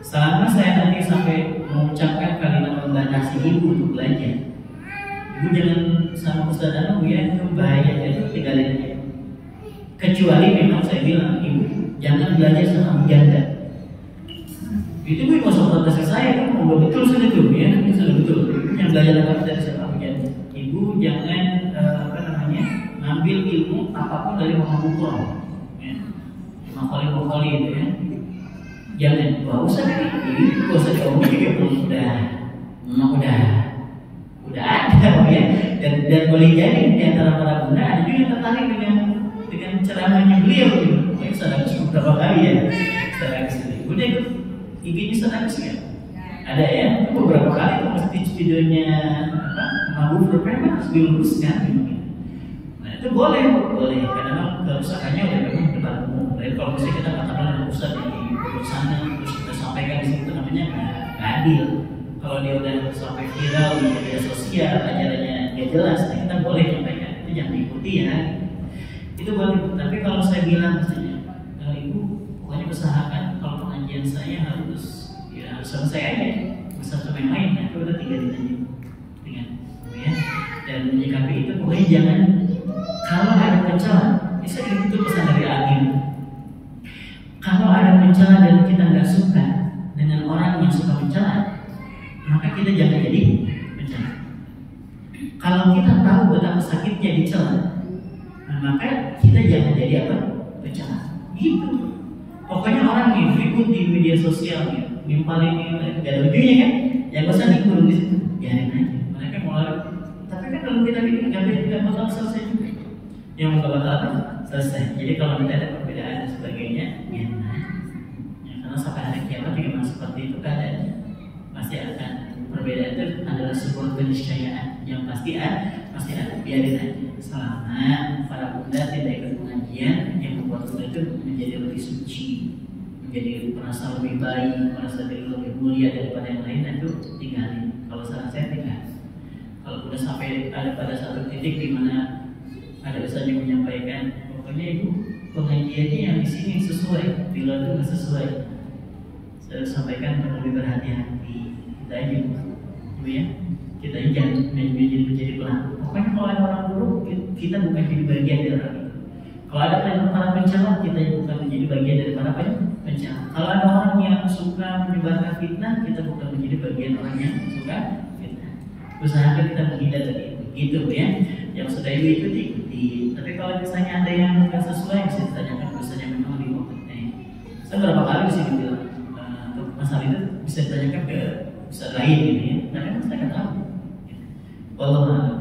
Selama saya nanti sampai mengucapkan kalimat membatasi ibu untuk belajar, ibu jangan sama Ustaz Anam ya, itu bahaya, itu tinggalin aja. Kecuali memang saya bilang ibu jangan belajar sama janda. Itu gue masuk protes ke saya kan udah betul sudah tuh ya, sudah betul. Yang belajar apa dari siapa janda. Ibu jangan ngambil ilmu apapun dari Mama Bukro, ya. Makoli itu ya. Jangan, wah usah ini, gak usah diomongin udah ada ya. Dan boleh jadi di antara para bunda ada juga yang tertarik dengan ceramahnya beliau gitu. Mungkin sadar beberapa kali ya, sadar kesini. Udah ikut IG-nya sadar kesini. Ada ya, beberapa kali tuh mesti videonya Mabu Berpema harus diluruskan. Nah itu boleh. Karena kerusakannya udah memang depan umum. Jadi kalau misalnya kita katakan ada pusat di sana terus kita sampaikan di situ namanya nggak adil. Kalau dia udah sampai viral di media sosial, ajarannya nggak jelas, nah kita boleh sampaikan itu jangan diikuti ya. Itu boleh. Tapi kalau saya bilang misalnya, ibu pokoknya usahakan kalau pengajian saya harus sama saya aja, bisa sama yang lain, itu udah tinggalin aja, ya. Dan menyikapi itu pokoknya jangan kalau ada pencela, bisa itu pesan dari Agim. Kalau ada pencela dan kita nggak suka dengan orang yang suka mencela, maka kita jangan jadi pencela. Kalau kita tahu betapa sakitnya dicela, maka kita jangan jadi apa? Pencela. Gitu. Pokoknya orang nih ribut di media sosial nih, nimpalin ini, gak ada ujungnya kan? Yang usah dikurung di situ, biarin aja. Mereka mulai, tapi kan kalau kita bikin nggak bakal selesai juga. Yang nggak bakal selesai. Jadi kalau kita ada perbedaan dan sebagainya, biarin aja. Ya, karena sampai hari kiamat juga masih seperti itu keadaannya. Pasti akan perbedaan itu adalah sebuah keniscayaan yang pasti ada, biarin aja. Selama para bunda tidak ikut pengajian yang membuat bunda itu menjadi lebih suci, menjadi merasa lebih baik, merasa diri lebih mulia daripada yang lain, itu tinggalin. Kalau saran saya tinggal. Kalau udah sampai ada pada satu titik di mana ada ustaz yang menyampaikan, pokoknya ibu pengajiannya yang di sini sesuai, di luar itu nggak sesuai. Saya sampaikan perlu lebih berhati-hati. Kita aja, ibu ya, kita jangan menjadi pelaku. Pokoknya kalau ada orang buruk, kita bukan jadi bagian dari orang itu. Kalau ada para pencela, kita bukan menjadi bagian dari para pencela. Kalau ada orang yang suka menyebarkan fitnah, kita bukan menjadi bagian orang yang suka fitnah. Usahakan kita menghindar dari itu, gitu ya. Yang sudah ibu ikuti. Tapi kalau misalnya ada yang nggak sesuai, bisa ditanyakan misalnya memang di kompetensi. Saya berapa kali bisa bilang untuk masalah itu bisa ditanyakan ke ustaz lain gitu ya. Tapi saya nggak tahu. Wallahu a'lam.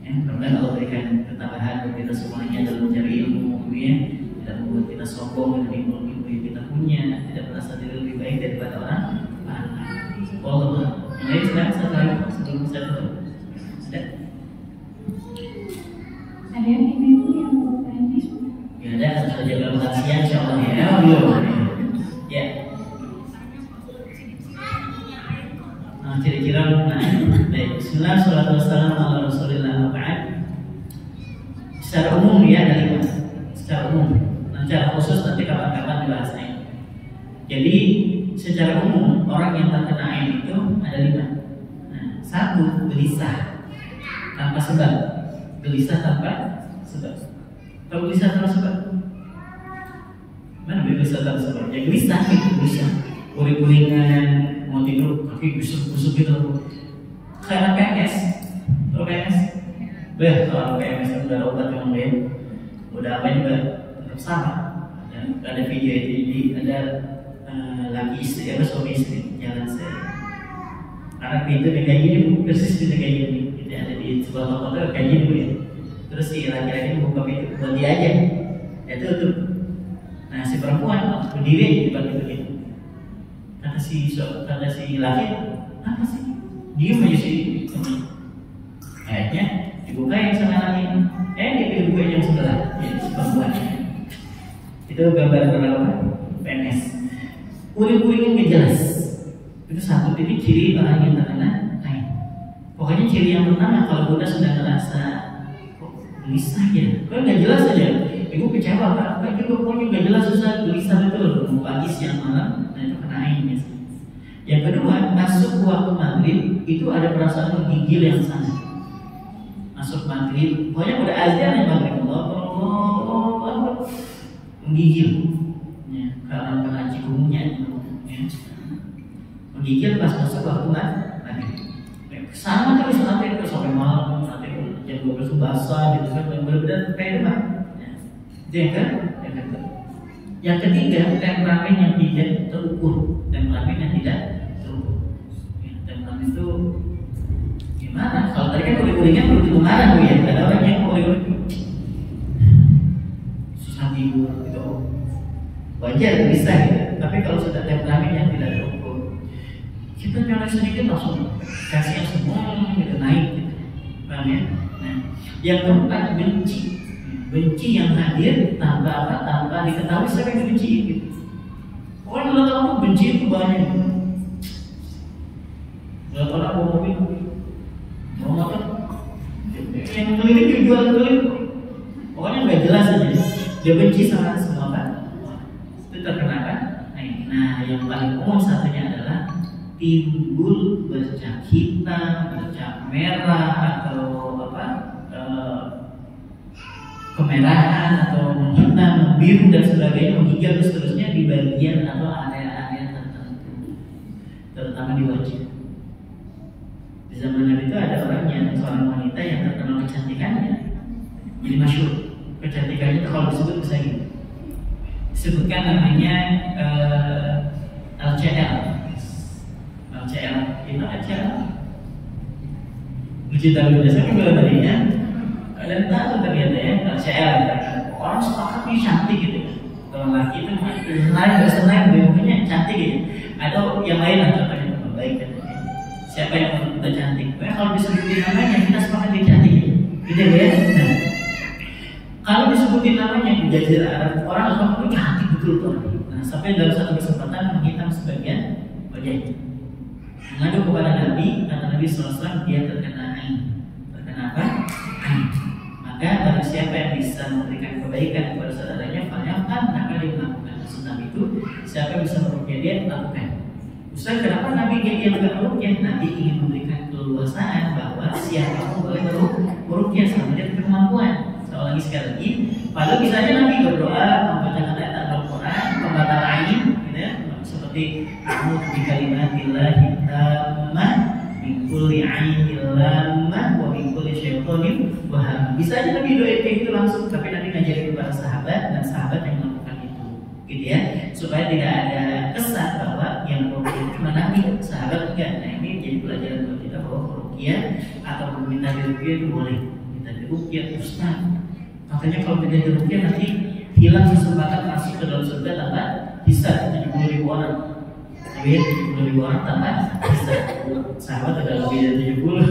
Ya, mudah-mudahan Allah berikan ketabahan untuk kita semuanya dalam mencari ilmu, ya. Tidak membuat kita sombong dengan ilmu yang kita punya, tidak merasa diri lebih baik daripada orang lain. Wallahu a'lam. Baik, sekarang satu lagi sebelum saya tutup. Ada yang ibu yang mau tanya? Ya ada, harus saja kalau siang, insya Allah ya. Belum. Ya. Katsiran. Baik, bismillah, salatu wassalamu ala rasulillah, ba'd. Secara umum ya, ada 5. Secara umum, secara khusus nanti kapan-kapan dibahasnya. Jadi secara umum orang yang terkena ain itu ada 5. Nah, 1, gelisah tanpa sebab. Gelisah tanpa sebab. Tahu gelisah tanpa sebab? Mana gelisah tanpa sebab? Ya gelisah gitu, gelisah. Uring-uringan, mau tidur kaki busuk-busuk gitu. Kayak PMS. Tahu PMS? Kalau PMS udah ada obat yang lain, udah apa juga tetap sama. Ya, ada video itu, jadi ada laki istri atau suami istri jalan anak itu kayak gini, persis itu kayak gini. Kita ada di sebuah toko itu kayak gini ya. Terus si laki-laki buka pintu buat dia aja, itu tuh. Nah si perempuan berdiri di depan pintu. Kata si laki, apa sih? Diem aja sih. Akhirnya dibukain sama laki. Dibukain yang sebelah. Ya, si perempuan. Itu gambar apa? PNS. Uring-uringnya nggak jelas. Itu 1 titik ciri orang yang terkena ain. Pokoknya ciri yang pertama kalau kita sudah ngerasa kok gelisah ya, kok nggak jelas aja. Ibu kecewa kan? Juga pokoknya nggak jelas, susah, gelisah betul. Mau pagi, siang, malam, nah itu kena ain ya. Yang kedua, masuk waktu maghrib itu ada perasaan menggigil yang sana. Masuk maghrib, pokoknya udah azan yang maghrib, Allah, menggigil. Ya, karena haji umumnya ya. Menggigil pas masuk waktu maghrib. Sama terus nanti sampai malam, nanti jam 12 basah gitu kan, benar-benar kayak demam. Yang ketiga, temperamen yang tidak terukur. Temperamen yang tidak terukur. Ya, temperamen itu gimana? Kalau tadi kan uring-uringan belum tentu marah tuh ya. Ada orang yang uring-uring susah tidur gitu. Wajar bisa gitu. Tapi kalau sudah temperamen yang tidak terukur, kita nyolek sedikit langsung kasih yang semua gitu naik gitu. Paham ya? Nah, yang keempat, benci yang hadir tanpa diketahui siapa yang dibenci gitu. Orang lihat kamu benci itu banyak. Lihat orang bawa mobil, bawa motor, yang keliling jual keliling, pokoknya nggak jelas aja. Dia benci sama semua kan. Itu terkena kan? Nah, yang paling umum satunya adalah timbul bercak hitam, bercak merah atau kemerahan atau menghitam, biru dan sebagainya, menghijau dan seterusnya di bagian atau area-area tertentu, terutama di wajah. Di zaman Nabi itu ada seorang wanita yang terkenal kecantikannya, jadi masyhur. Kecantikannya itu kalau disebut bisa gitu. Disebutkan namanya LCL. LCL itu LCL. Mencinta biasa kan bila tadinya. Kalian tahu ternyata ya, LCL orang sepakat nih cantik gitu. Kalau laki itu senang, mukanya cantik gitu. Atau yang lain lah contohnya baik kan. Siapa yang menurut kita cantik? Kalau disebutin namanya kita sepakat dia cantik gitu ya. Nah, kalau disebutin namanya di Jazirah Arab, orang akan cantik betul tuh. Nah, sampai dalam satu kesempatan menghitam sebagian wajahnya. Mengadu kepada Nabi, kata Nabi SAW, dia terkena ain. Terkena apa? Ain. Maka barang siapa yang bisa memberikan kebaikan kepada saudaranya, fa'alkan, maka dia melakukan. Tentang itu, siapa yang bisa meruqyah dia lakukan. Ustaz, kenapa Nabi dia lakukan meruqyah? Nabi ingin memberikan keleluasaan bahwa siapa pun boleh meruqyah selama dia berkemampuan. Lagi sekali lagi, padahal misalnya Nabi berdoa membacakan ayat Al-Quran, membatal ain, gitu ya, seperti a'udzu bikalimatillahi tammah min kulli ainin lammah wa min kulli syaitonin waham. Bisa aja Nabi doa kayak gitu langsung, tapi Nabi ngajarin kepada sahabat dan sahabat yang melakukan itu, gitu ya, supaya tidak ada kesan bahwa yang meruqyah cuma Nabi, sahabat enggak. Nah ini jadi pelajaran buat kita bahwa meruqyah atau meminta diruqyah itu boleh. Minta diruqyah Ustaz. Makanya kalau tidak diruqyah nanti hilang kesempatan masuk ke dalam surga tanpa hisab. 70.000 orang. Tapi 70.000 orang tanpa hisab. Sahabat ada lebih dari 70.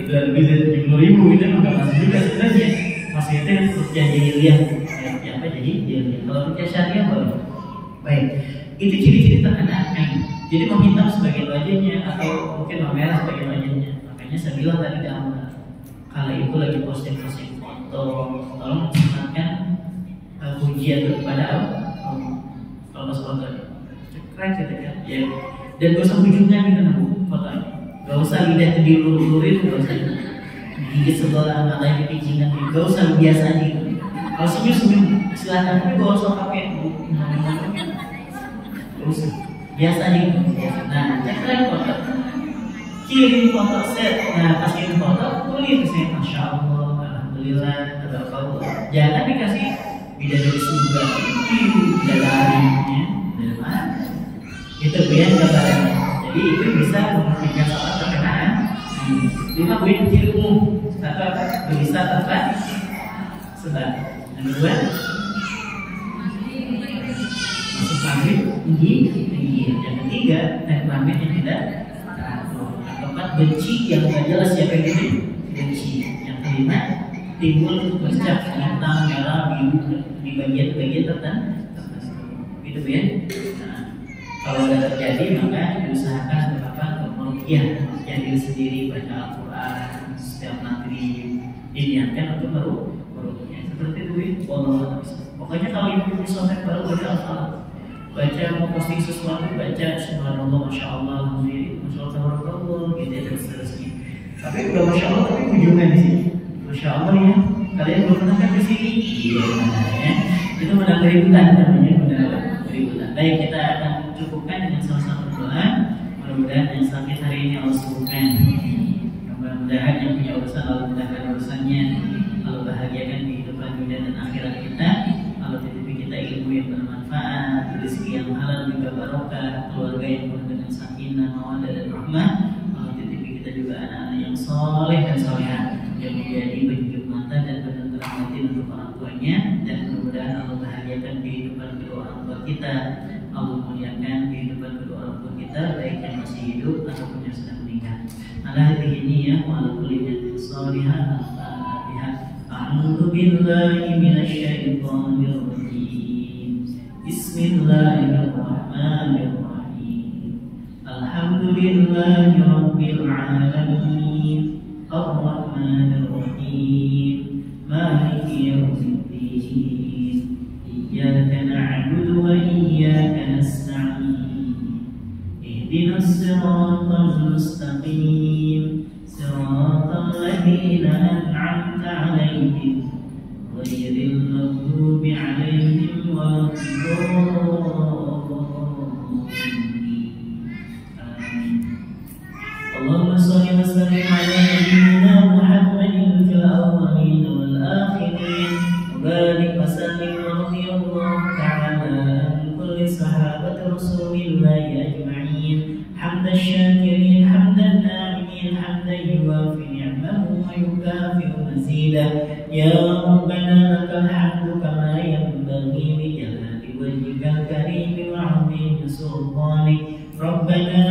Dan lebih dari 70.000 itu nggak masuk juga sebenarnya. Masih itu ruqyah jahiliyah. Apa jadi jahiliyah? Kalau ruqyah syariah boleh. Baik. Itu ciri-ciri terkena ain. Jadi menghitam sebagian wajahnya atau mungkin memerah sebagian wajahnya. Makanya saya bilang tadi di awal, kalau itu lagi posting foto, tolong silakan pujian kepada Allah. Kalau pas foto keren gitu kan, ya. Dan gak usah ujungnya gitu fotonya. Gak usah lidah dilulurin, gak usah gigit sebelah mata yang dipicingan, gak usah, biasa aja gitu. Kalau senyum silakan, tapi gak usah pakai terus biasa aja gitu. Nah, cek foto, kirim foto set. Nah, pas kirim foto tulis saya Masya Allah, Alhamdulillah, Tabarakallah. Jangan dikasih bidadari surga, bidadari, dari mana? Itu biar gambaran. Jadi itu bisa membuktikan soal terkenaan. 5 poin ciri umum. Satu, bisa tepat sebab. Yang kedua, masuk maghrib tinggi. Yang ketiga, temperament yang tidak teratur. Keempat, benci yang tidak jelas siapa yang ini benci. Yang kelima, timbul bercak hitam, merah, biru di bagian-bagian tertentu. Gitu ya. Nah, kalau sudah terjadi maka diusahakan kemudian jadi sendiri baca Al-Quran setiap maghrib, diniatkan untuk meruqyah seperti itu ya. Pokoknya kalau ibu sholat baru baca Al-Quran, baca mau posting sesuatu, baca subhanallah, masya Allah, alhamdulillah, masya Allah, tabarakallah, gitu ya, dan seterusnya. Tapi udah masya Allah tapi ujungnya di sini, masya Allah ya. Kalian belum pernah kan di sini? Iya, ya. Itu benar keributan namanya, benar keributan. Baik, kita akan cukupkan dengan salah satu doa. Mudah-mudahan yang sakit hari ini Allah sembuhkan. Mudah-mudahan yang punya urusan Allah mudahkan urusannya. Allah bahagiakan kehidupan dunia dan akhirat kita. Allah titipi kita ilmu yang bermanfaat, rezeki yang halal juga barokah, keluarga yang penuh dengan sakinah, mawaddah dan rahmah. Allah titipi kita juga anak-anak yang soleh dan soleha, yang menjadi penyejuk mata dan penenteram hati untuk orang tuanya. Dan mudah-mudahan Allah bahagiakan kehidupan kedua orang tua kita. Allah muliakan kehidupan kedua orang tua kita, baik yang masih hidup ataupun yang sudah meninggal. Ala hadhihi ya wa ala kulli niyatin shalihah. Al-Fatihah. A'udzu billahi minasyaitonir rajim. Bismillahirrahmanirrahim. Alhamdulillahi rabbil alamin. Ar-Rahmanir Rahim. Maliki yaumiddin. Iyyaka na'budu wa iyyaka nasta'in. Ihdinas siratal mustaqim. Siratal ladzina an'amta 'alaihim ghairil maghdubi 'alaihim waladdallin. Amin. Allahumma shalli wa sallim 'ala nabiyyina Muhammadin fil awwalin wal akhirin. Barik wa sallim wa radiyallahu ta'ala an kulli sahabati Rasulillahi ajma'in. Hamdan syakirin, hamdan na'imin, hamdan yuwafi ni'amahu wa yukafi'u mazidah. Ya Rabbana lakal hamdu kama yanbaghi li jalali wajhikal karim wa 'azimi sultanik. Rabbana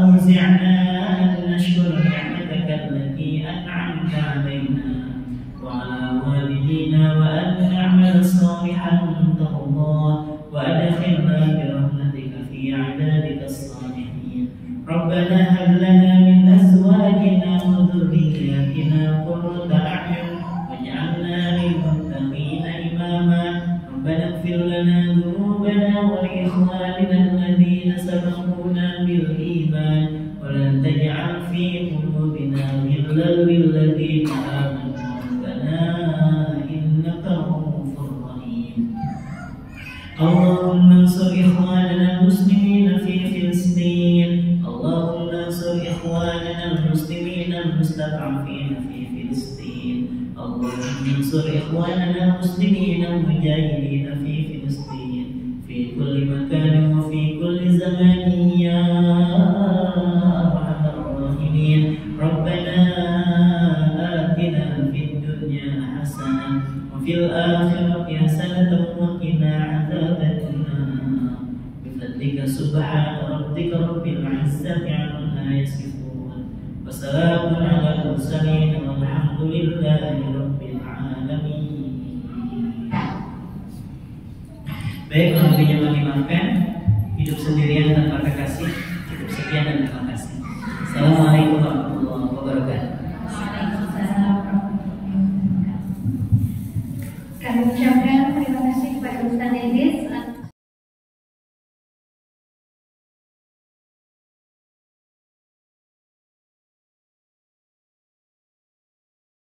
awzi'na an nashkura ni'mataka allati an'amta 'alaina وعلى والدينا وأن نعمل صالحا ترضاه وأدخلنا برحمتك في عبادك الصالحين. ربنا هب لنا من أزواجنا وذرياتنا قرة أعين واجعلنا للمتقين إماما. ربنا اغفر لنا ذنوبنا ولإخواننا الذين سبقونا بالإيمان ولا تجعل في قلوبنا غلا للذين آمنوا إنك رؤوف رحيم. اللهم انصر إخواننا المسلمين في فلسطين. اللهم انصر إخواننا المسلمين المستضعفين في فلسطين. اللهم انصر إخواننا المسلمين المجاهدين في فلسطين في كل مكان وفي كل زمان يا أرحم الراحمين. ربنا آتنا في الدنيا حسنة وفي الآخرة حسنة وقنا عذاب النار بفضلك سبحان ربك رب العزة عما يصفون وسلام على المرسلين والحمد لله رب العالمين. Baik, kalau dimakan hidup sendirian tanpa kekasih. Cukup sekian dan terima kasih. Assalamualaikum warahmatullahi wabarakatuh.